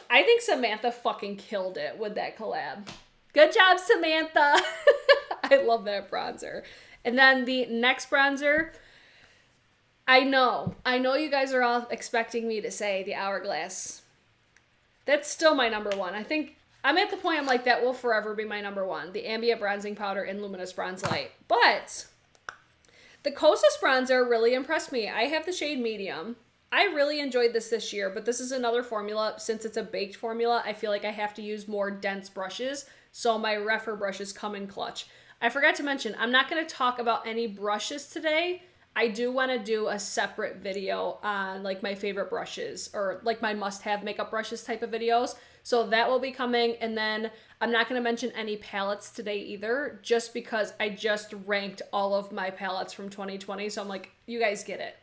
I think Samantha fucking killed it with that collab. Good job, Samantha. I love that bronzer. And then the next bronzer, I know you guys are all expecting me to say the Hourglass. That's still my number one. I think I'm at the point I'm like, that will forever be my number one. The Ambient Bronzing Powder in Luminous Bronze Light. But the Kosas bronzer really impressed me. I have the shade Medium. I really enjoyed this year, but this is another formula. Since it's a baked formula, I feel like I have to use more dense brushes, so my Refer brushes come in clutch. I forgot to mention, I'm not going to talk about any brushes today. I do want to do a separate video on like my favorite brushes, or like my must-have makeup brushes type of videos. So that will be coming. And then I'm not going to mention any palettes today either, just because I just ranked all of my palettes from 2020. So I'm like, you guys get it.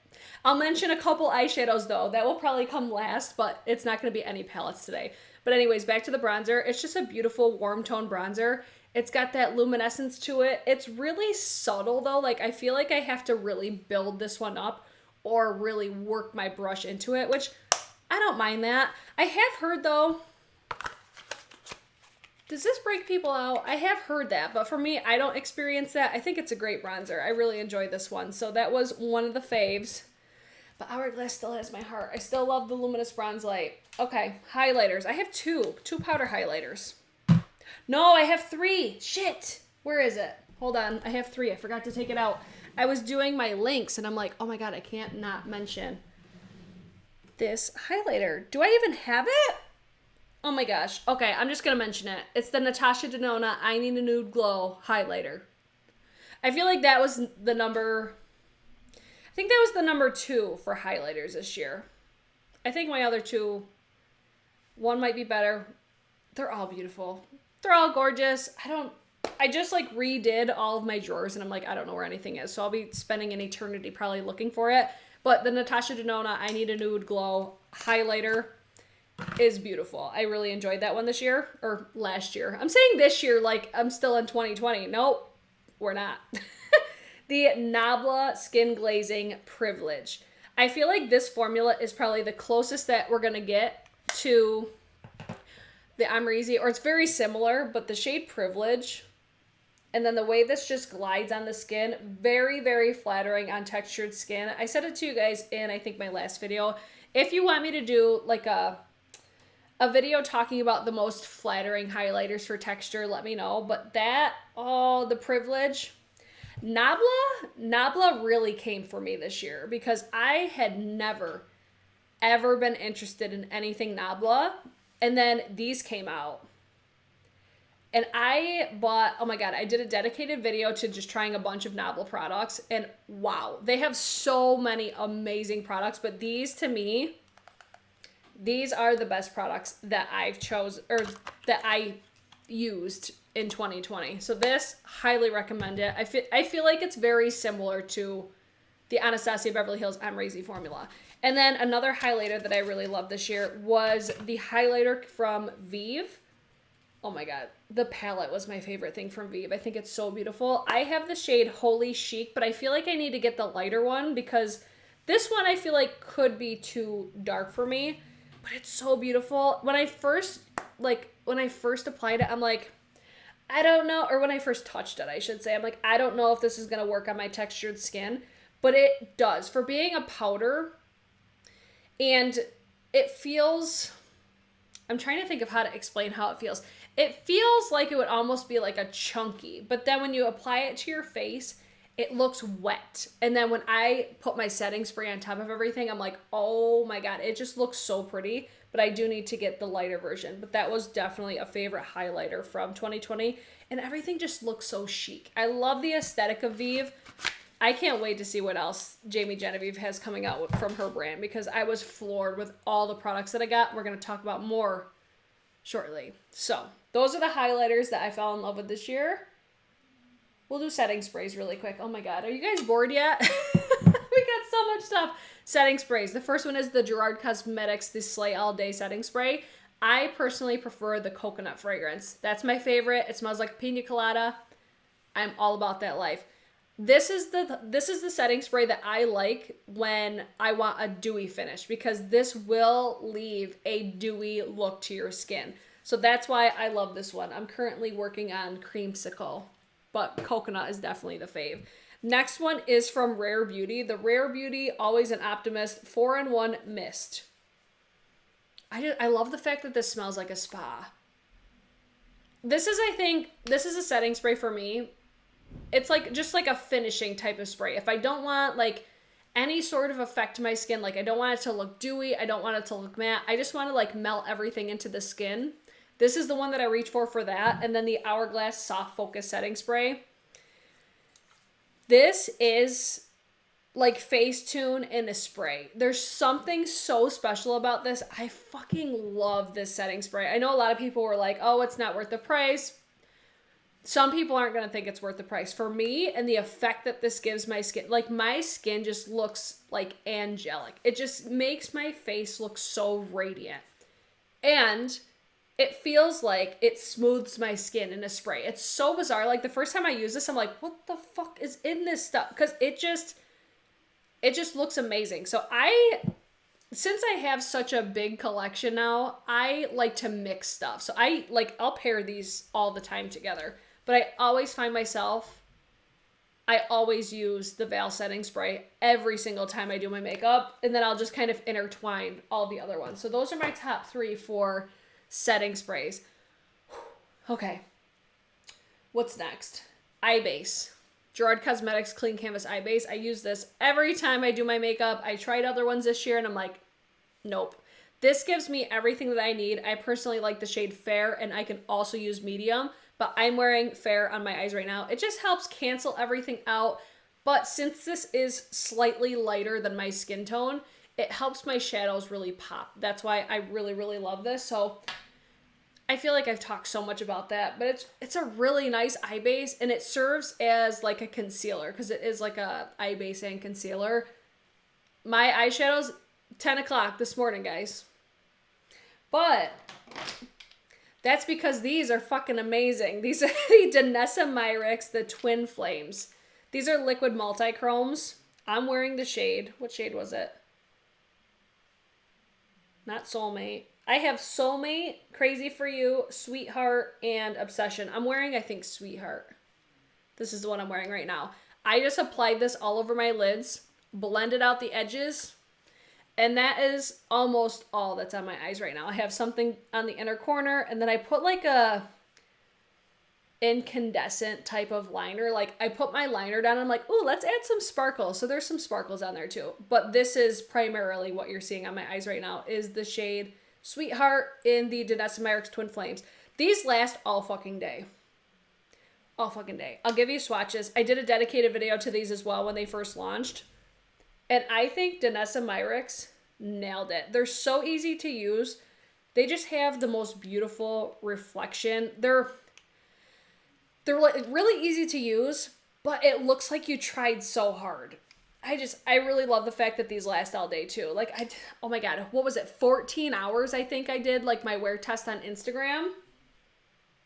I'll mention a couple eyeshadows though. That will probably come last, but it's not going to be any palettes today. But anyways, back to the bronzer. It's just a beautiful warm tone bronzer. It's got that luminescence to it. It's really subtle though. Like I feel like I have to really build this one up or really work my brush into it, which I don't mind that. I have heard though, does this break people out? I have heard that, but for me, I don't experience that. I think it's a great bronzer. I really enjoyed this one. So that was one of the faves. But Hourglass still has my heart. I still love the Luminous Bronze Light. Okay, highlighters. I have two powder highlighters. No, I have 3. Shit. Where is it? Hold on. I have 3. I forgot to take it out. I was doing my links and I'm like, oh my God, I can't not mention this highlighter. Do I even have it? Oh my gosh. Okay, I'm just going to mention it. It's the Natasha Denona I Need a Nude Glow highlighter. I feel like that was the number... I think that was the number 2 for highlighters this year. I think my other 2, one might be better. They're all beautiful. They're all gorgeous. I just like redid all of my drawers and I'm like, I don't know where anything is. So I'll be spending an eternity probably looking for it. But the Natasha Denona I Need a Nude Glow highlighter is beautiful. I really enjoyed that one this year, or last year. I'm saying this year like I'm still in 2020. Nope, we're not. The Nabla Skin Glazing Privilege. I feel like this formula is probably the closest that we're going to get to the Amrezy, or it's very similar, but the shade Privilege, and then the way this just glides on the skin, very, very flattering on textured skin. I said it to you guys in, I think, my last video. If you want me to do like a video talking about the most flattering highlighters for texture, let me know. But that, oh, the Privilege, Nabla really came for me this year because I had never, ever been interested in anything Nabla. And then these came out. And I bought, oh my God, I did a dedicated video to just trying a bunch of Nabla products. And wow, they have so many amazing products. But these, to me, these are the best products that I've chosen, or that I used in 2020. So this, highly recommend it. I feel like it's very similar to the Anastasia Beverly Hills Amrezy formula. And then another highlighter that I really loved this year was the highlighter from Vive. Oh my God, the palette was my favorite thing from Vive. I think it's so beautiful. I have the shade Holy Chic, but I feel like I need to get the lighter one because this one I feel like could be too dark for me, but it's so beautiful. When I first applied it, I'm like, I don't know, or when I first touched it, I should say, I'm like, I don't know if this is going to work on my textured skin, but it does. For being a powder, and it feels, I'm trying to think of how to explain how it feels. It feels like it would almost be like a chunky, but then when you apply it to your face, it looks wet. And then when I put my setting spray on top of everything, I'm like, oh my God, it just looks so pretty. But I do need to get the lighter version. But that was definitely a favorite highlighter from 2020. And everything just looks so chic. I love the aesthetic of Vive. I can't wait to see what else Jamie Genevieve has coming out from her brand because I was floored with all the products that I got. We're going to talk about more shortly. So those are the highlighters that I fell in love with this year. We'll do setting sprays really quick. Oh my God, are you guys bored yet? We got so much stuff. Setting sprays. The first one is the Gerard Cosmetics, the Slay All Day setting spray. I personally prefer the coconut fragrance. That's my favorite. It smells like pina colada. I'm all about that life. This is the setting spray that I like when I want a dewy finish because this will leave a dewy look to your skin. So that's why I love this one. I'm currently working on Creamsicle, but coconut is definitely the fave. Next one is from Rare Beauty. The Rare Beauty Always an Optimist 4-in-1 Mist. I love the fact that this smells like a spa. This is, I think, this is a setting spray for me. It's like just like a finishing type of spray. If I don't want like any sort of effect to my skin, like I don't want it to look dewy, I don't want it to look matte, I just want to like melt everything into the skin. This is the one that I reach for that. And then the Hourglass Soft Focus Setting Spray. This is like Facetune in a spray. There's something so special about this. I fucking love this setting spray. I know a lot of people were like, oh, it's not worth the price. Some people aren't going to think it's worth the price. For me, and the effect that this gives my skin, like my skin just looks like angelic. It just makes my face look so radiant. And it feels like it smooths my skin in a spray. It's so bizarre. Like the first time I use this, I'm like, what the fuck is in this stuff? Because it just looks amazing. So since I have such a big collection now, I like to mix stuff. So I'll pair these all the time together. But I always find myself, I always use the Veil setting spray every single time I do my makeup. And then I'll just kind of intertwine all the other ones. So those are my top 3 for setting sprays. Okay. What's next? Eye base. Gerard Cosmetics Clean Canvas Eye Base. I use this every time I do my makeup. I tried other ones this year and I'm like, nope. This gives me everything that I need. I personally like the shade Fair and I can also use medium, but I'm wearing Fair on my eyes right now. It just helps cancel everything out. But since this is slightly lighter than my skin tone, it helps my shadows really pop. That's why I really, really love this. So I feel like I've talked so much about that, but it's a really nice eye base and it serves as like a concealer because it is like a eye base and concealer. My eyeshadows, 10 o'clock this morning, guys. But that's because these are fucking amazing. These are the Danessa Myricks, the Twin Flames. These are liquid multi-chromes. I'm wearing the shade. What shade was it? Not Soulmate. I have Soulmate, Crazy For You, Sweetheart, and Obsession. I'm wearing, I think, Sweetheart. This is the one I'm wearing right now. I just applied this all over my lids, blended out the edges, and that is almost all that's on my eyes right now. I have something on the inner corner, and then I put like a incandescent type of liner. Like I put my liner down, I'm like, oh, let's add some sparkles. So there's some sparkles on there too. But this is primarily what you're seeing on my eyes right now is the shade Sweetheart in the Danessa Myricks Twin Flames. These last all fucking day. All fucking day. I'll give you swatches. I did a dedicated video to these as well when they first launched. And I think Danessa Myricks nailed it. They're so easy to use. They just have the most beautiful reflection. They're like really easy to use, but it looks like you tried so hard. I really love the fact that these last all day too. Like oh my God, what was it? 14 hours I think I did like my wear test on Instagram.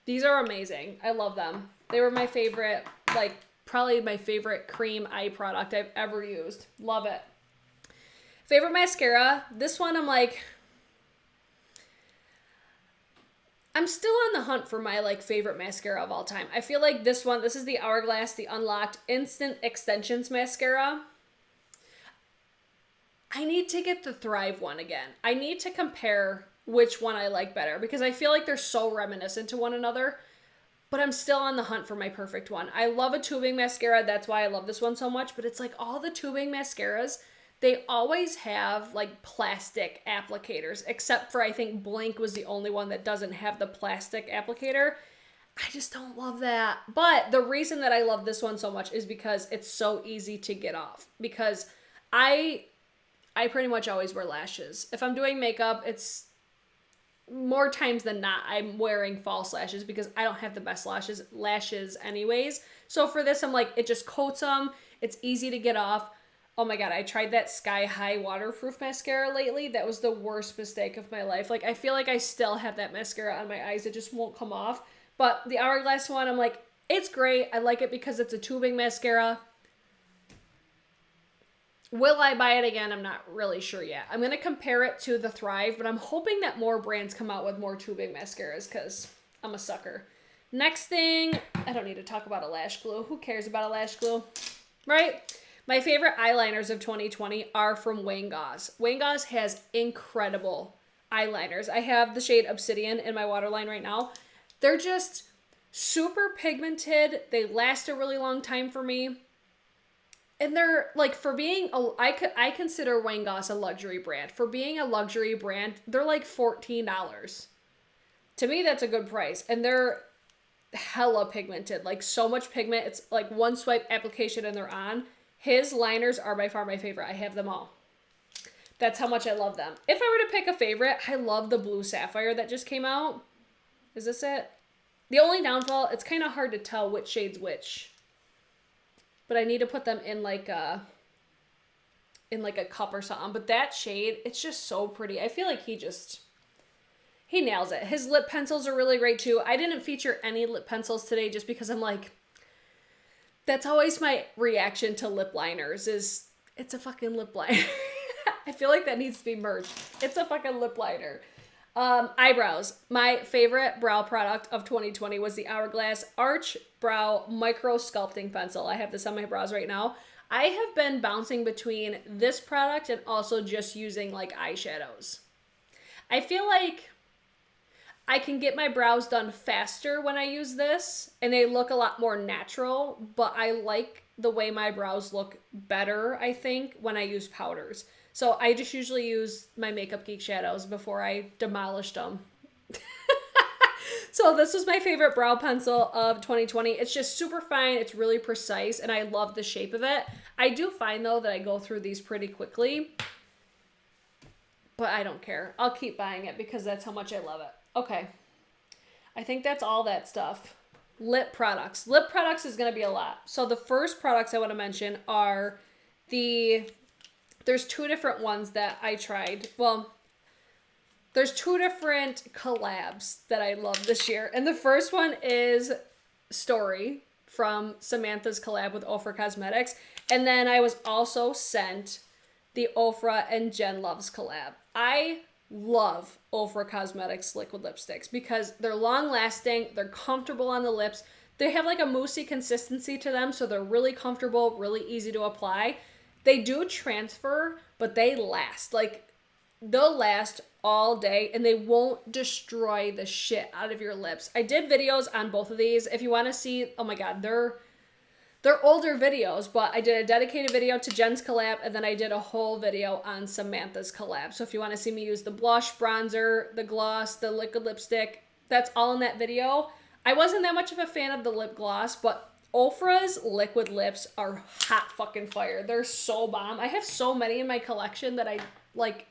These are amazing. I love them. They were my favorite, like probably my favorite cream eye product I've ever used. Love it. Favorite mascara. This one I'm like, I'm still on the hunt for my like favorite mascara of all time. I feel like this is the Hourglass, the Unlocked Instant Extensions Mascara. I need to get the Thrive one again. I need to compare which one I like better because I feel like they're so reminiscent to one another, but I'm still on the hunt for my perfect one. I love a tubing mascara. That's why I love this one so much, but it's like all the tubing mascaras, they always have like plastic applicators, except for I think Blink was the only one that doesn't have the plastic applicator. I just don't love that. But the reason that I love this one so much is because it's so easy to get off. Because I pretty much always wear lashes. If I'm doing makeup, it's more times than not I'm wearing false lashes because I don't have the best lashes anyways. So for this, I'm like, it just coats them. It's easy to get off. Oh my God, I tried that Sky High waterproof mascara lately. That was the worst mistake of my life. Like, I feel like I still have that mascara on my eyes. It just won't come off. But the Hourglass one, I'm like, it's great. I like it because it's a tubing mascara. Will I buy it again? I'm not really sure yet. I'm going to compare it to the Thrive, but I'm hoping that more brands come out with more tubing mascaras because I'm a sucker. Next thing, I don't need to talk about a lash glue. Who cares about a lash glue, right? My favorite eyeliners of 2020 are from Wayne Gauze. Wayne Gauze has incredible eyeliners. I have the shade Obsidian in my waterline right now. They're just super pigmented. They last a really long time for me. And they're like, for being, I consider Wayne Gauze a luxury brand. For being a luxury brand, they're like $14. To me, that's a good price. And they're hella pigmented, like so much pigment. It's like one swipe application and they're on. His liners are by far my favorite. I have them all. That's how much I love them. If I were to pick a favorite, I love the Blue Sapphire that just came out. Is this it? The only downfall, it's kind of hard to tell which shade's which. But I need to put them in like a cup or something. But that shade, it's just so pretty. I feel like he nails it. His lip pencils are really great too. I didn't feature any lip pencils today just because I'm like, that's always my reaction to lip liners is it's a fucking lip liner. I feel like that needs to be merged. It's a fucking lip liner. Eyebrows. My favorite brow product of 2020 was the Hourglass Arch Brow Micro Sculpting Pencil. I have this on my brows right now. I have been bouncing between this product and also just using like eyeshadows. I feel like I can get my brows done faster when I use this, and they look a lot more natural, but I like the way my brows look better, I think, when I use powders. So I just usually use my Makeup Geek shadows before I demolished them. So this was my favorite brow pencil of 2020. It's just super fine. It's really precise, and I love the shape of it. I do find, though, that I go through these pretty quickly, but I don't care. I'll keep buying it because that's how much I love it. Okay, I think that's all that stuff. Lip products. Lip products is going to be a lot. So the first products I want to mention are there's two different ones that I tried. Well, there's two different collabs that I love this year. And the first one is Story from Samantha's collab with Ofra Cosmetics. And then I was also sent the Ofra and Jen Loves collab. I love Ofra Cosmetics liquid lipsticks because they're long lasting, they're comfortable on the lips, they have like a moussey consistency to them, so they're really comfortable, really easy to apply. They do transfer, but they last. Like, they'll last all day and they won't destroy the shit out of your lips. I did videos on both of these. If you want to see, oh my god, they're older videos, but I did a dedicated video to Jen's collab, and then I did a whole video on Samantha's collab. So if you want to see me use the blush, bronzer, the gloss, the liquid lipstick, that's all in that video. I wasn't that much of a fan of the lip gloss, but Ofra's liquid lips are hot fucking fire. They're so bomb. I have so many in my collection that I'm like,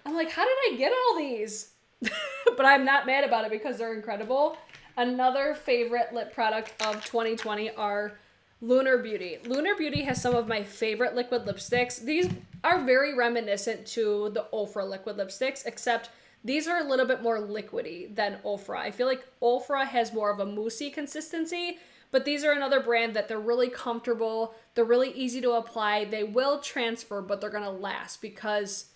how did I get all these? But I'm not mad about it because they're incredible. Another favorite lip product of 2020 are Lunar Beauty. Lunar Beauty has some of my favorite liquid lipsticks. These are very reminiscent to the Ofra liquid lipsticks, except these are a little bit more liquidy than Ofra. I feel like Ofra has more of a moussey consistency, but these are another brand that they're really comfortable. They're really easy to apply. They will transfer, but they're going to last because,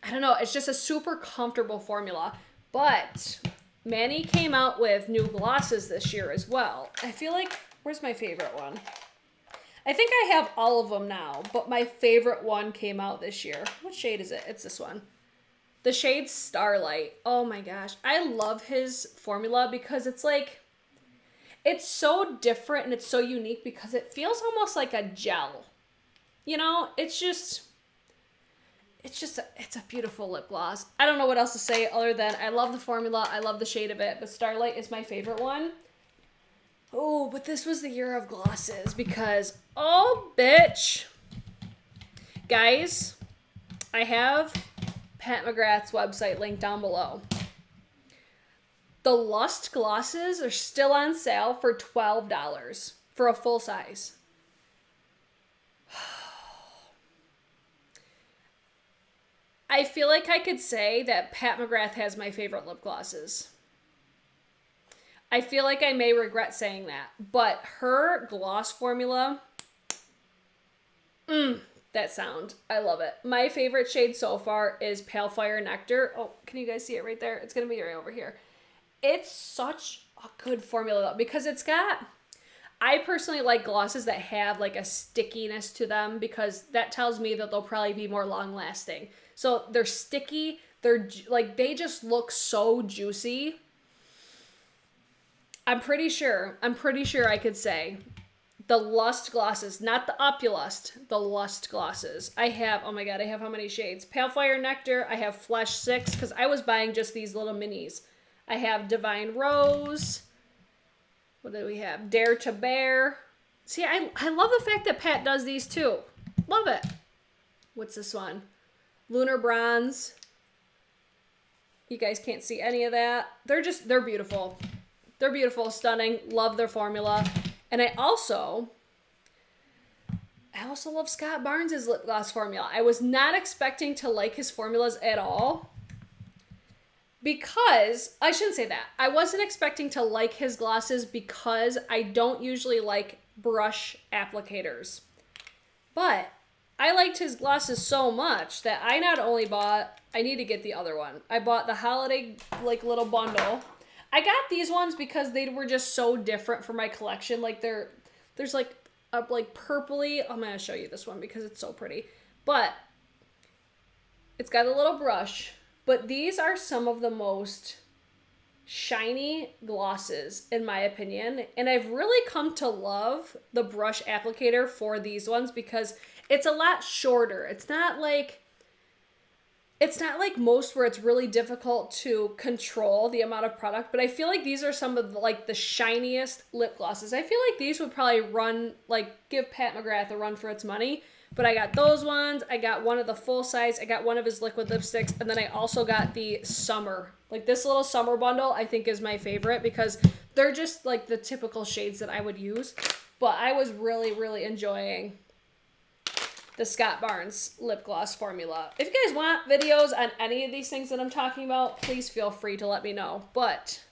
I don't know, it's just a super comfortable formula. But Manny came out with new glosses this year as well. I feel like, where's my favorite one? I think I have all of them now, but my favorite one came out this year. What shade is it? It's this one. The shade Starlight. Oh my gosh. I love his formula because it's like, it's so different and it's so unique because it feels almost like a gel. You know, it's a beautiful lip gloss. I don't know what else to say other than I love the formula. I love the shade of it, but Starlight is my favorite one. Oh, but this was the year of glosses because, oh, bitch. Guys, I have Pat McGrath's website linked down below. The Lust glosses are still on sale for $12 for a full size. I feel like I could say that Pat McGrath has my favorite lip glosses. I feel like I may regret saying that, but her gloss formula, that sound, I love it. My favorite shade so far is Pale Fire Nectar. Oh, can you guys see it right there? It's going to be right over here. It's such a good formula because it's got, I personally like glosses that have like a stickiness to them because that tells me that they'll probably be more long lasting. So they're sticky. They're like, they just look so juicy. I'm pretty sure I could say the Lust glosses, not the Opulust, the Lust glosses. I have, oh my god, I have how many shades? Pale Fire Nectar, I have Flesh 6, because I was buying just these little minis. I have Divine Rose. What do we have? Dare to Bear. See, I love the fact that Pat does these too. Love it. What's this one? Lunar Bronze. You guys can't see any of that. They're beautiful. They're beautiful, stunning. Love their formula. And I also love Scott Barnes' lip gloss formula. I was not expecting to like his formulas at all because, I shouldn't say that. I wasn't expecting to like his glosses because I don't usually like brush applicators. But I liked his glosses so much that I not only bought, I need to get the other one. I bought the holiday like little bundle. I got these ones because they were just so different for my collection. Like there's like a like purpley. I'm going to show you this one because it's so pretty. But it's got a little brush. But these are some of the most shiny glosses in my opinion. And I've really come to love the brush applicator for these ones because it's a lot shorter. It's not like most where it's really difficult to control the amount of product, but I feel like these are some of the shiniest lip glosses. I feel like these would probably give Pat McGrath a run for its money, but I got those ones. I got one of the full size. I got one of his liquid lipsticks, and then I also got the summer. Like this little summer bundle I think is my favorite because they're just like the typical shades that I would use, but I was really, really enjoying the Scott Barnes lip gloss formula. If you guys want videos on any of these things that I'm talking about, please feel free to let me know. But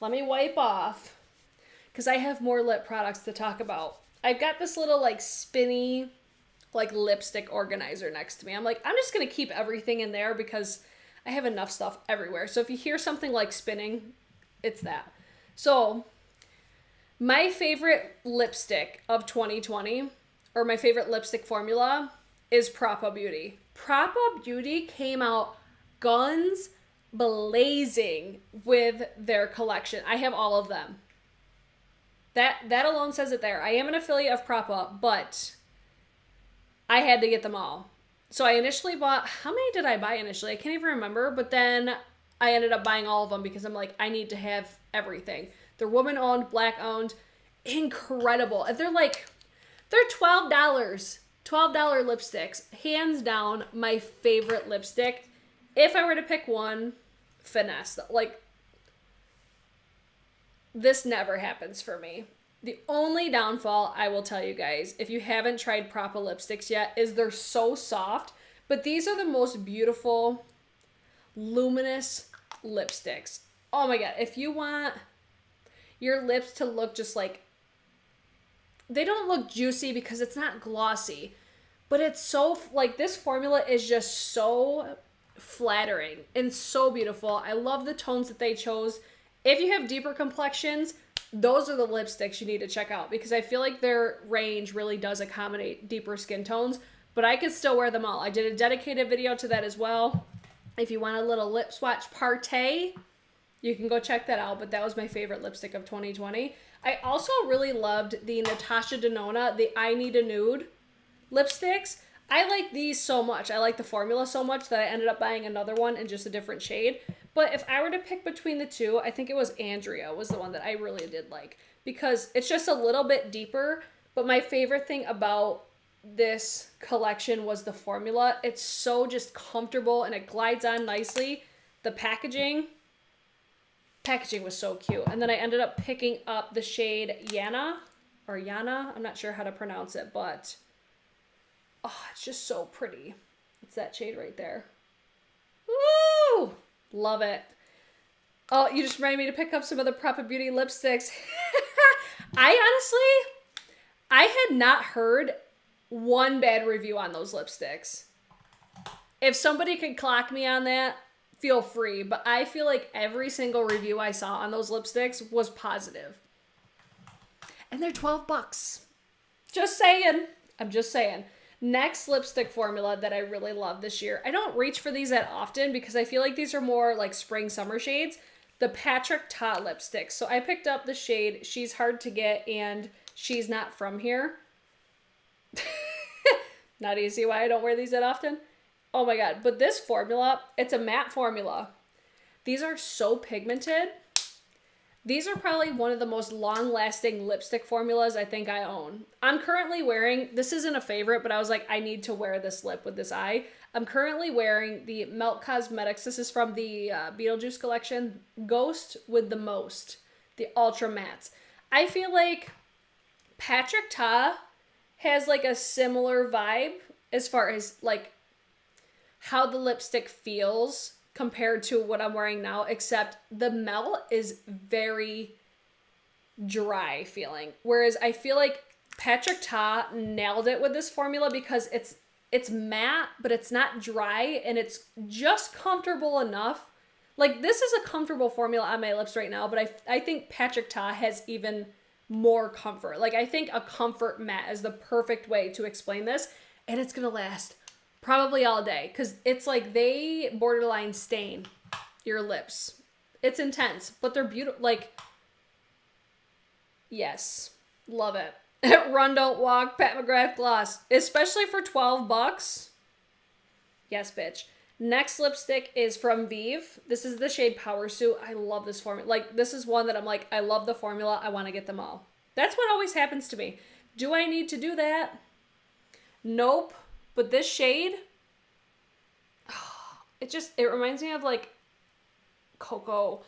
let me wipe off, because I have more lip products to talk about. I've got this little like spinny like lipstick organizer next to me. I'm like, I'm just going to keep everything in there because I have enough stuff everywhere. So if you hear something like spinning, it's that. So my favorite lipstick of 2020, or my favorite lipstick formula, is Propa Beauty. Propa Beauty came out guns blazing with their collection. I have all of them. That alone says it there. I am an affiliate of Propa, but I had to get them all. So I initially bought, how many did I buy initially? I can't even remember, but then I ended up buying all of them because I'm like, I need to have everything. They're woman-owned, black-owned, incredible. And they're $12. $12 lipsticks. Hands down, my favorite lipstick. If I were to pick one, Finesse. Like, this never happens for me. The only downfall, I will tell you guys, if you haven't tried Propa lipsticks yet, is they're so soft. But these are the most beautiful, luminous lipsticks. Oh my god, if you want your lips to look just like, they don't look juicy because it's not glossy, but it's so, like, this formula is just so flattering and so beautiful. I love the tones that they chose. If you have deeper complexions, those are the lipsticks you need to check out because I feel like their range really does accommodate deeper skin tones, but I could still wear them all. I did a dedicated video to that as well. If you want a little lip swatch party, you can go check that out, but that was my favorite lipstick of 2020. I also really loved the Natasha Denona, the I Need a Nude lipsticks. I like these so much. I like the formula so much that I ended up buying another one in just a different shade. But if I were to pick between the two, I think it was Andrea was the one that I really did like because it's just a little bit deeper. But my favorite thing about this collection was the formula. It's so just comfortable and it glides on nicely. The packaging was so cute. And then I ended up picking up the shade Yana. I'm not sure how to pronounce it, but oh, it's just so pretty. It's that shade right there. Woo! Love it. Oh, you just reminded me to pick up some of the Propa Beauty lipsticks. I had not heard one bad review on those lipsticks. If somebody could clock me on that, feel free. But I feel like every single review I saw on those lipsticks was positive. And they're $12. Just saying. I'm just saying. Next lipstick formula that I really love this year. I don't reach for these that often because I feel like these are more like spring summer shades. The Patrick Ta lipsticks. So I picked up the shade She's Hard to Get and She's Not From Here. Not easy why I don't wear these that often. Oh my god. But this formula, it's a matte formula. These are so pigmented. These are probably one of the most long-lasting lipstick formulas I think I own. I'm currently wearing, this isn't a favorite, but I was like, I need to wear this lip with this eye. I'm currently wearing the Melt Cosmetics. This is from the Beetlejuice collection. Ghost with the Most. The Ultra Mattes. I feel like Patrick Ta has like a similar vibe as far as like how the lipstick feels compared to what I'm wearing now, except the melt is very dry feeling. Whereas I feel like Patrick Ta nailed it with this formula because it's matte, but it's not dry and it's just comfortable enough. Like, this is a comfortable formula on my lips right now, but I think Patrick Ta has even more comfort. Like, I think a comfort matte is the perfect way to explain this, and it's gonna last probably all day because it's like they borderline stain your lips. It's intense, but they're beautiful. Like, yes, love it. Run, Don't Walk, Pat McGrath gloss, especially for $12. Yes, bitch. Next lipstick is from Vive. This is the shade Power Suit. I love this formula. Like, this is one that I'm like, I love the formula. I want to get them all. That's what always happens to me. Do I need to do that? Nope. But this shade, it reminds me of like cocoa,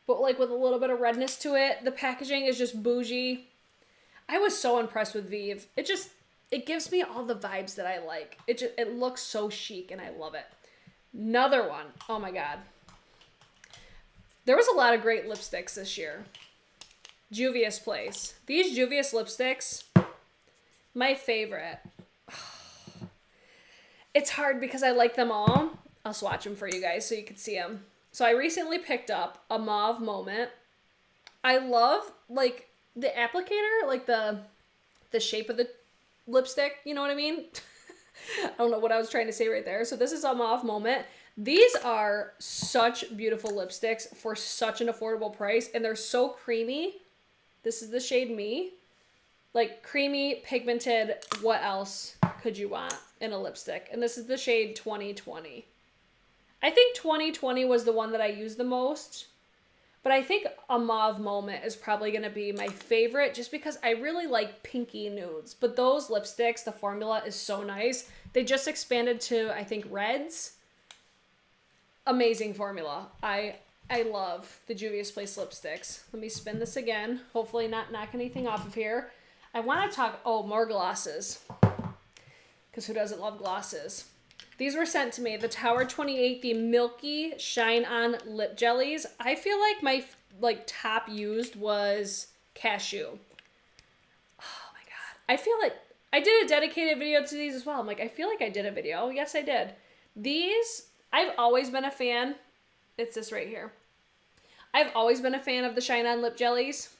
but like with a little bit of redness to it. The packaging is just bougie. I was so impressed with Vive. it gives me all the vibes that I like. It looks so chic and I love it. Another one. Oh my God. There was a lot of great lipsticks this year. Juvia's Place. These Juvia's lipsticks, my favorite. It's hard because I like them all. I'll swatch them for you guys so you can see them. So I recently picked up a Mauve Moment. I love like the applicator, like the shape of the lipstick, you know what I mean? I don't know what I was trying to say right there. So this is a Mauve Moment. These are such beautiful lipsticks for such an affordable price, and they're so creamy. This is the shade Me. Like creamy, pigmented, what else could you want in a lipstick? And this is the shade 2020. I think 2020 was the one that I used the most, but I think a Mauve Moment is probably going to be my favorite just because I really like pinky nudes. But those lipsticks, the formula is so nice. They just expanded to, I think, reds. Amazing formula. I love the Juvia's Place lipsticks. Let me spin this again. Hopefully not knock anything off of here. I want to talk, more glosses. Because who doesn't love glosses? These were sent to me. The Tower 28, the Milky Shine On Lip Jellies. I feel like my top used was Cashew. Oh my God. I feel like I did a dedicated video to these as well. I'm like, I feel like I did a video. Yes, I did. These, I've always been a fan. It's this right here. I've always been a fan of the Shine On Lip Jellies,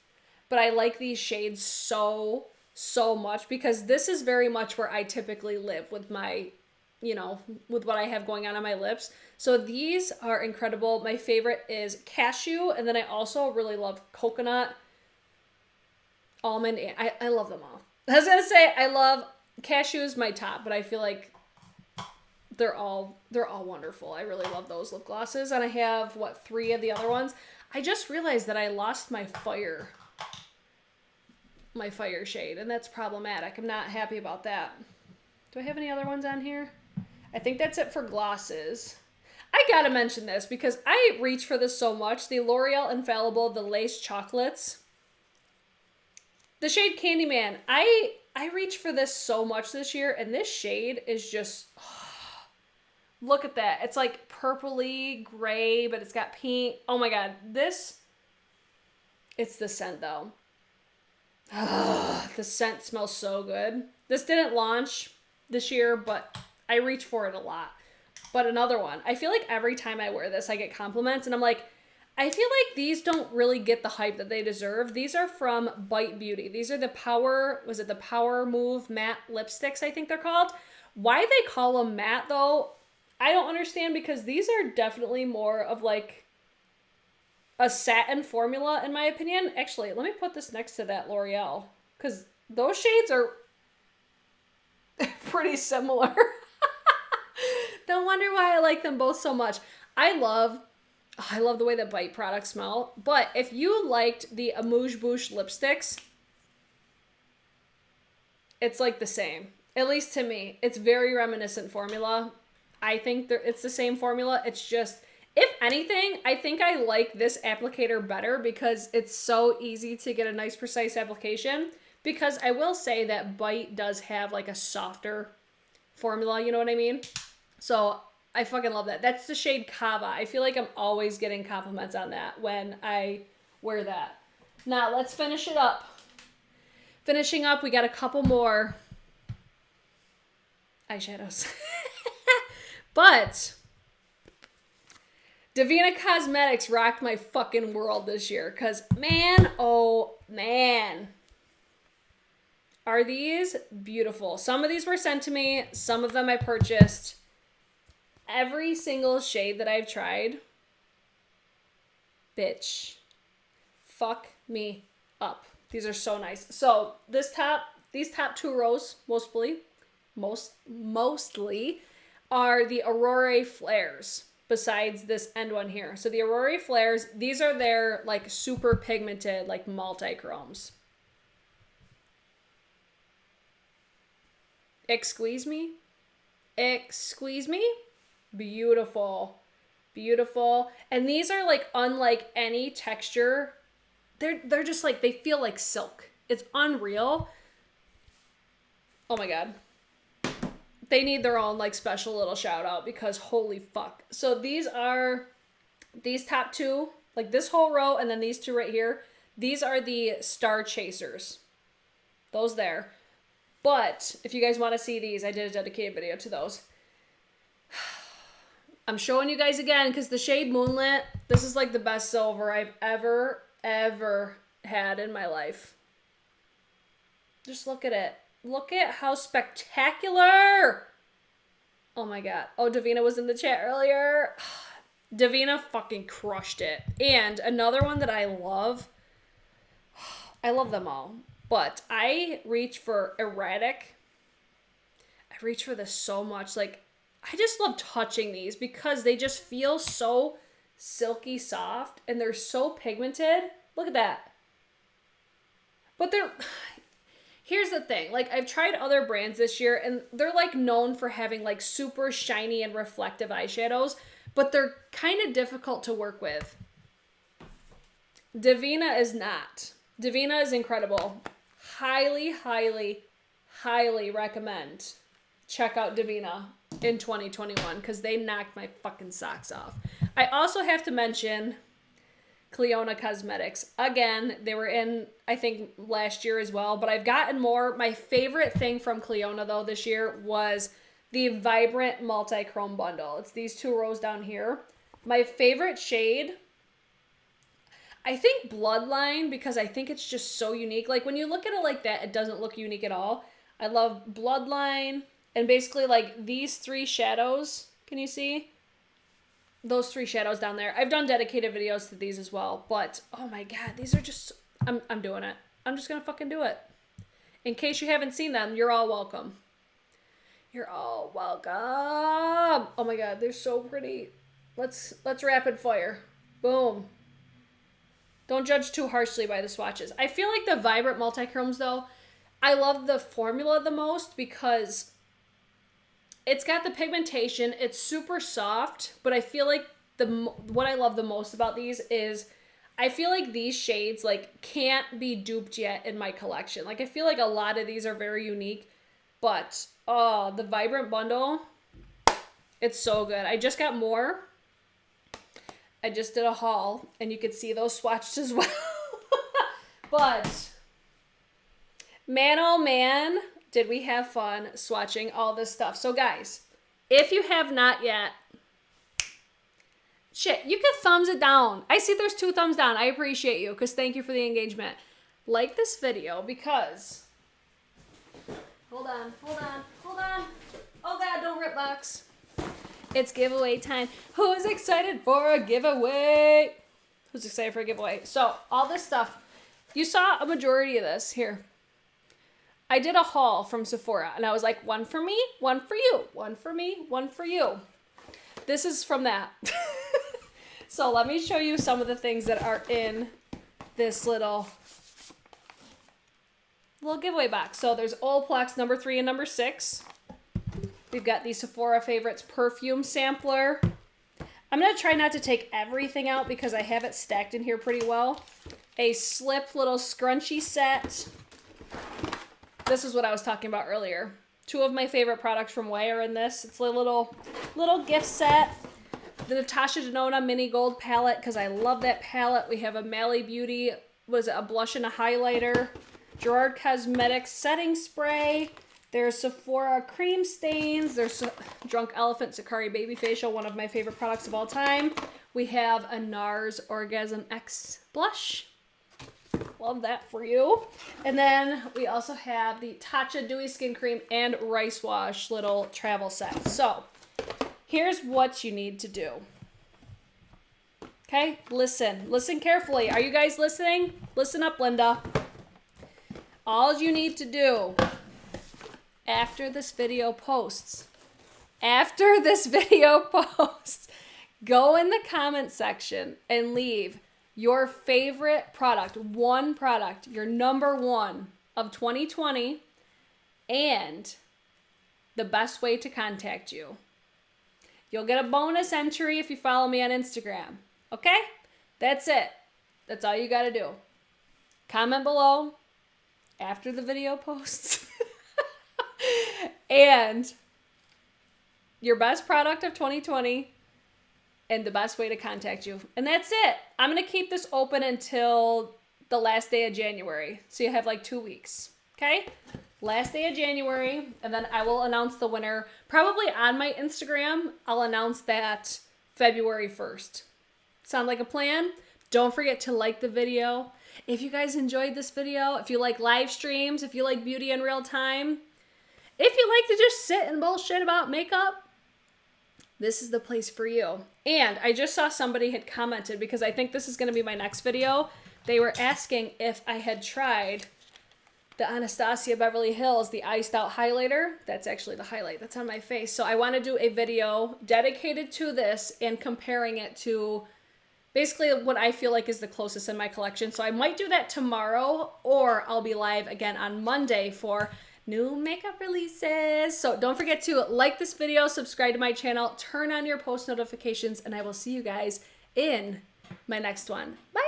but I like these shades so much because this is very much where I typically live with my, with what I have going on my lips. So these are incredible. My favorite is Cashew, and then I also really love Coconut, Almond, and I love them all. I was going to say I love Cashew is my top, but I feel like they're all wonderful. I really love those lip glosses, and I have, 3 of the other ones. I just realized that I lost my fire shade, and that's problematic. I'm not happy about that. Do I have any other ones on here? I think that's it for glosses. I gotta mention this because I reach for this so much. The L'Oreal Infallible, the Lace Chocolates. The shade Candyman. I reach for this so much this year, and this shade is just... look at that. It's like purpley gray, but it's got pink. Oh my God. It's the scent though. The scent smells so good. This didn't launch this year, but I reach for it a lot. But another one. I feel like every time I wear this, I get compliments, and I'm like, I feel like these don't really get the hype that they deserve. These are from Bite Beauty. These are the Power Move Matte Lipsticks, I think they're called. Why they call them matte though, I don't understand, because these are definitely more of like a satin formula in my opinion. Actually, let me put this next to that L'Oreal because those shades are pretty similar. No wonder why I like them both so much. I love the way that Bite products smell, but if you liked the Amuse Bouche lipsticks, it's like the same. At least to me. It's very reminiscent formula. I think it's the same formula. It's just, if anything, I think I like this applicator better because it's so easy to get a nice precise application. Because I will say that Bite does have like a softer formula, you know what I mean? So I fucking love that. That's the shade Kava. I feel like I'm always getting compliments on that when I wear that. Now let's finish it up. Finishing up, we got a couple more eyeshadows. But Davina Cosmetics rocked my fucking world this year. Because, man, oh, man. Are these beautiful? Some of these were sent to me. Some of them I purchased. Every single shade that I've tried, bitch, fuck me up. These are so nice. So, these top 2 rows, mostly, are the Aurora Flares, besides this end one here. So the Aurora Flares, these are their like super pigmented, like multi-chromes. Excuse me? Beautiful. Beautiful. And these are like unlike any texture. They're just like, they feel like silk. It's unreal. Oh my god. They need their own like special little shout out because holy fuck. So these are these top two, like this whole row and then these two right here. These are the Star Chasers. Those there. But if you guys want to see these, I did a dedicated video to those. I'm showing you guys again because the shade Moonlit, this is like the best silver I've ever had in my life. Just look at it. Look at how spectacular. Oh my god. Oh, Davina was in the chat earlier. Davina fucking crushed it. And another one that I love them all, but I reach for Erratic. I reach for this so much. Like, I just love touching these because they just feel so silky soft and they're so pigmented. Look at that. But here's the thing. Like, I've tried other brands this year and they're like known for having like super shiny and reflective eyeshadows, but they're kind of difficult to work with. Davina is not. Davina is incredible. Highly, highly, highly recommend check out Davina in 2021 because they knocked my fucking socks off. I also have to mention Clionadh Cosmetics. Again, they were in, I think, last year as well, but I've gotten more. My favorite thing from Clionadh, though, this year was the Vibrant Multi-Chrome Bundle. It's these two rows down here. My favorite shade, I think Bloodline, because I think it's just so unique. Like, when you look at it like that, it doesn't look unique at all. I love Bloodline, and basically, like, these three shadows, can you see? Those three shadows down there. I've done dedicated videos to these as well, but, oh my god, these are just, I'm doing it. I'm just gonna fucking do it. In case you haven't seen them, you're all welcome. You're all welcome. Oh my god, they're so pretty. Let's rapid fire. Boom. Don't judge too harshly by the swatches. I feel like the Vibrant Multi-Chromes, though, I love the formula the most because it's got the pigmentation. It's super soft, but I feel like what I love the most about these is I feel like these shades like can't be duped yet in my collection. Like, I feel like a lot of these are very unique, but oh, the Vibrant Bundle, it's so good. I just got more. I just did a haul, and you could see those swatched as well. But, man, oh man, did we have fun swatching all this stuff. So, guys, if you have not yet, shit, you can thumbs it down. I see there's 2 thumbs down. I appreciate you, because thank you for the engagement. Like this video, because... Hold on. Oh, God, don't rip box. It's giveaway time. Who's excited for a giveaway? Who's excited for a giveaway? So, all this stuff. You saw a majority of this here. I did a haul from Sephora, and I was like, 1 for me, 1 for you. 1 for me, 1 for you. This is from that. So, let me show you some of the things that are in this little giveaway box. So, there's Olaplex number 3 and number 6. We've got the Sephora Favorites perfume sampler. I'm going to try not to take everything out because I have it stacked in here pretty well. A slip little scrunchie set. This is what I was talking about earlier. 2 of my favorite products from Way are in this. It's a little gift set. The Natasha Denona Mini Gold palette because I love that palette. We have a Mally Beauty, was it a blush and a highlighter? Gerard Cosmetics setting spray. There's Sephora cream stains. There's Drunk Elephant Sakari Baby Facial, one of my favorite products of all time. We have a NARS Orgasm X blush. Love that for you. And then we also have the Tatcha Dewy Skin Cream and Rice Wash little travel set. So here's what you need to do. Okay, listen carefully. Are you guys listening? Listen up, Linda. All you need to do after this video posts, go in the comment section and leave your favorite product, one product, your number 1 of 2020, and the best way to contact you. You'll get a bonus entry if you follow me on Instagram. Okay? That's it. That's all you got to do. Comment below after the video posts. And your best product of 2020 and the best way to contact you. And that's it. I'm going to keep this open until the last day of January. So you have like 2 weeks. Okay? Last day of January. And then I will announce the winner. Probably on my Instagram, I'll announce that February 1st. Sound like a plan? Don't forget to like the video. If you guys enjoyed this video, if you like live streams, if you like beauty in real time, if you like to just sit and bullshit about makeup, this is the place for you. And I just saw somebody had commented, because I think this is going to be my next video. They were asking if I had tried the Anastasia Beverly Hills, the iced out highlighter. That's actually the highlight that's on my face. So I want to do a video dedicated to this and comparing it to basically what I feel like is the closest in my collection. So I might do that tomorrow, or I'll be live again on Monday for new makeup releases. So don't forget to like this video, subscribe to my channel, turn on your post notifications, and I will see you guys in my next one. Bye!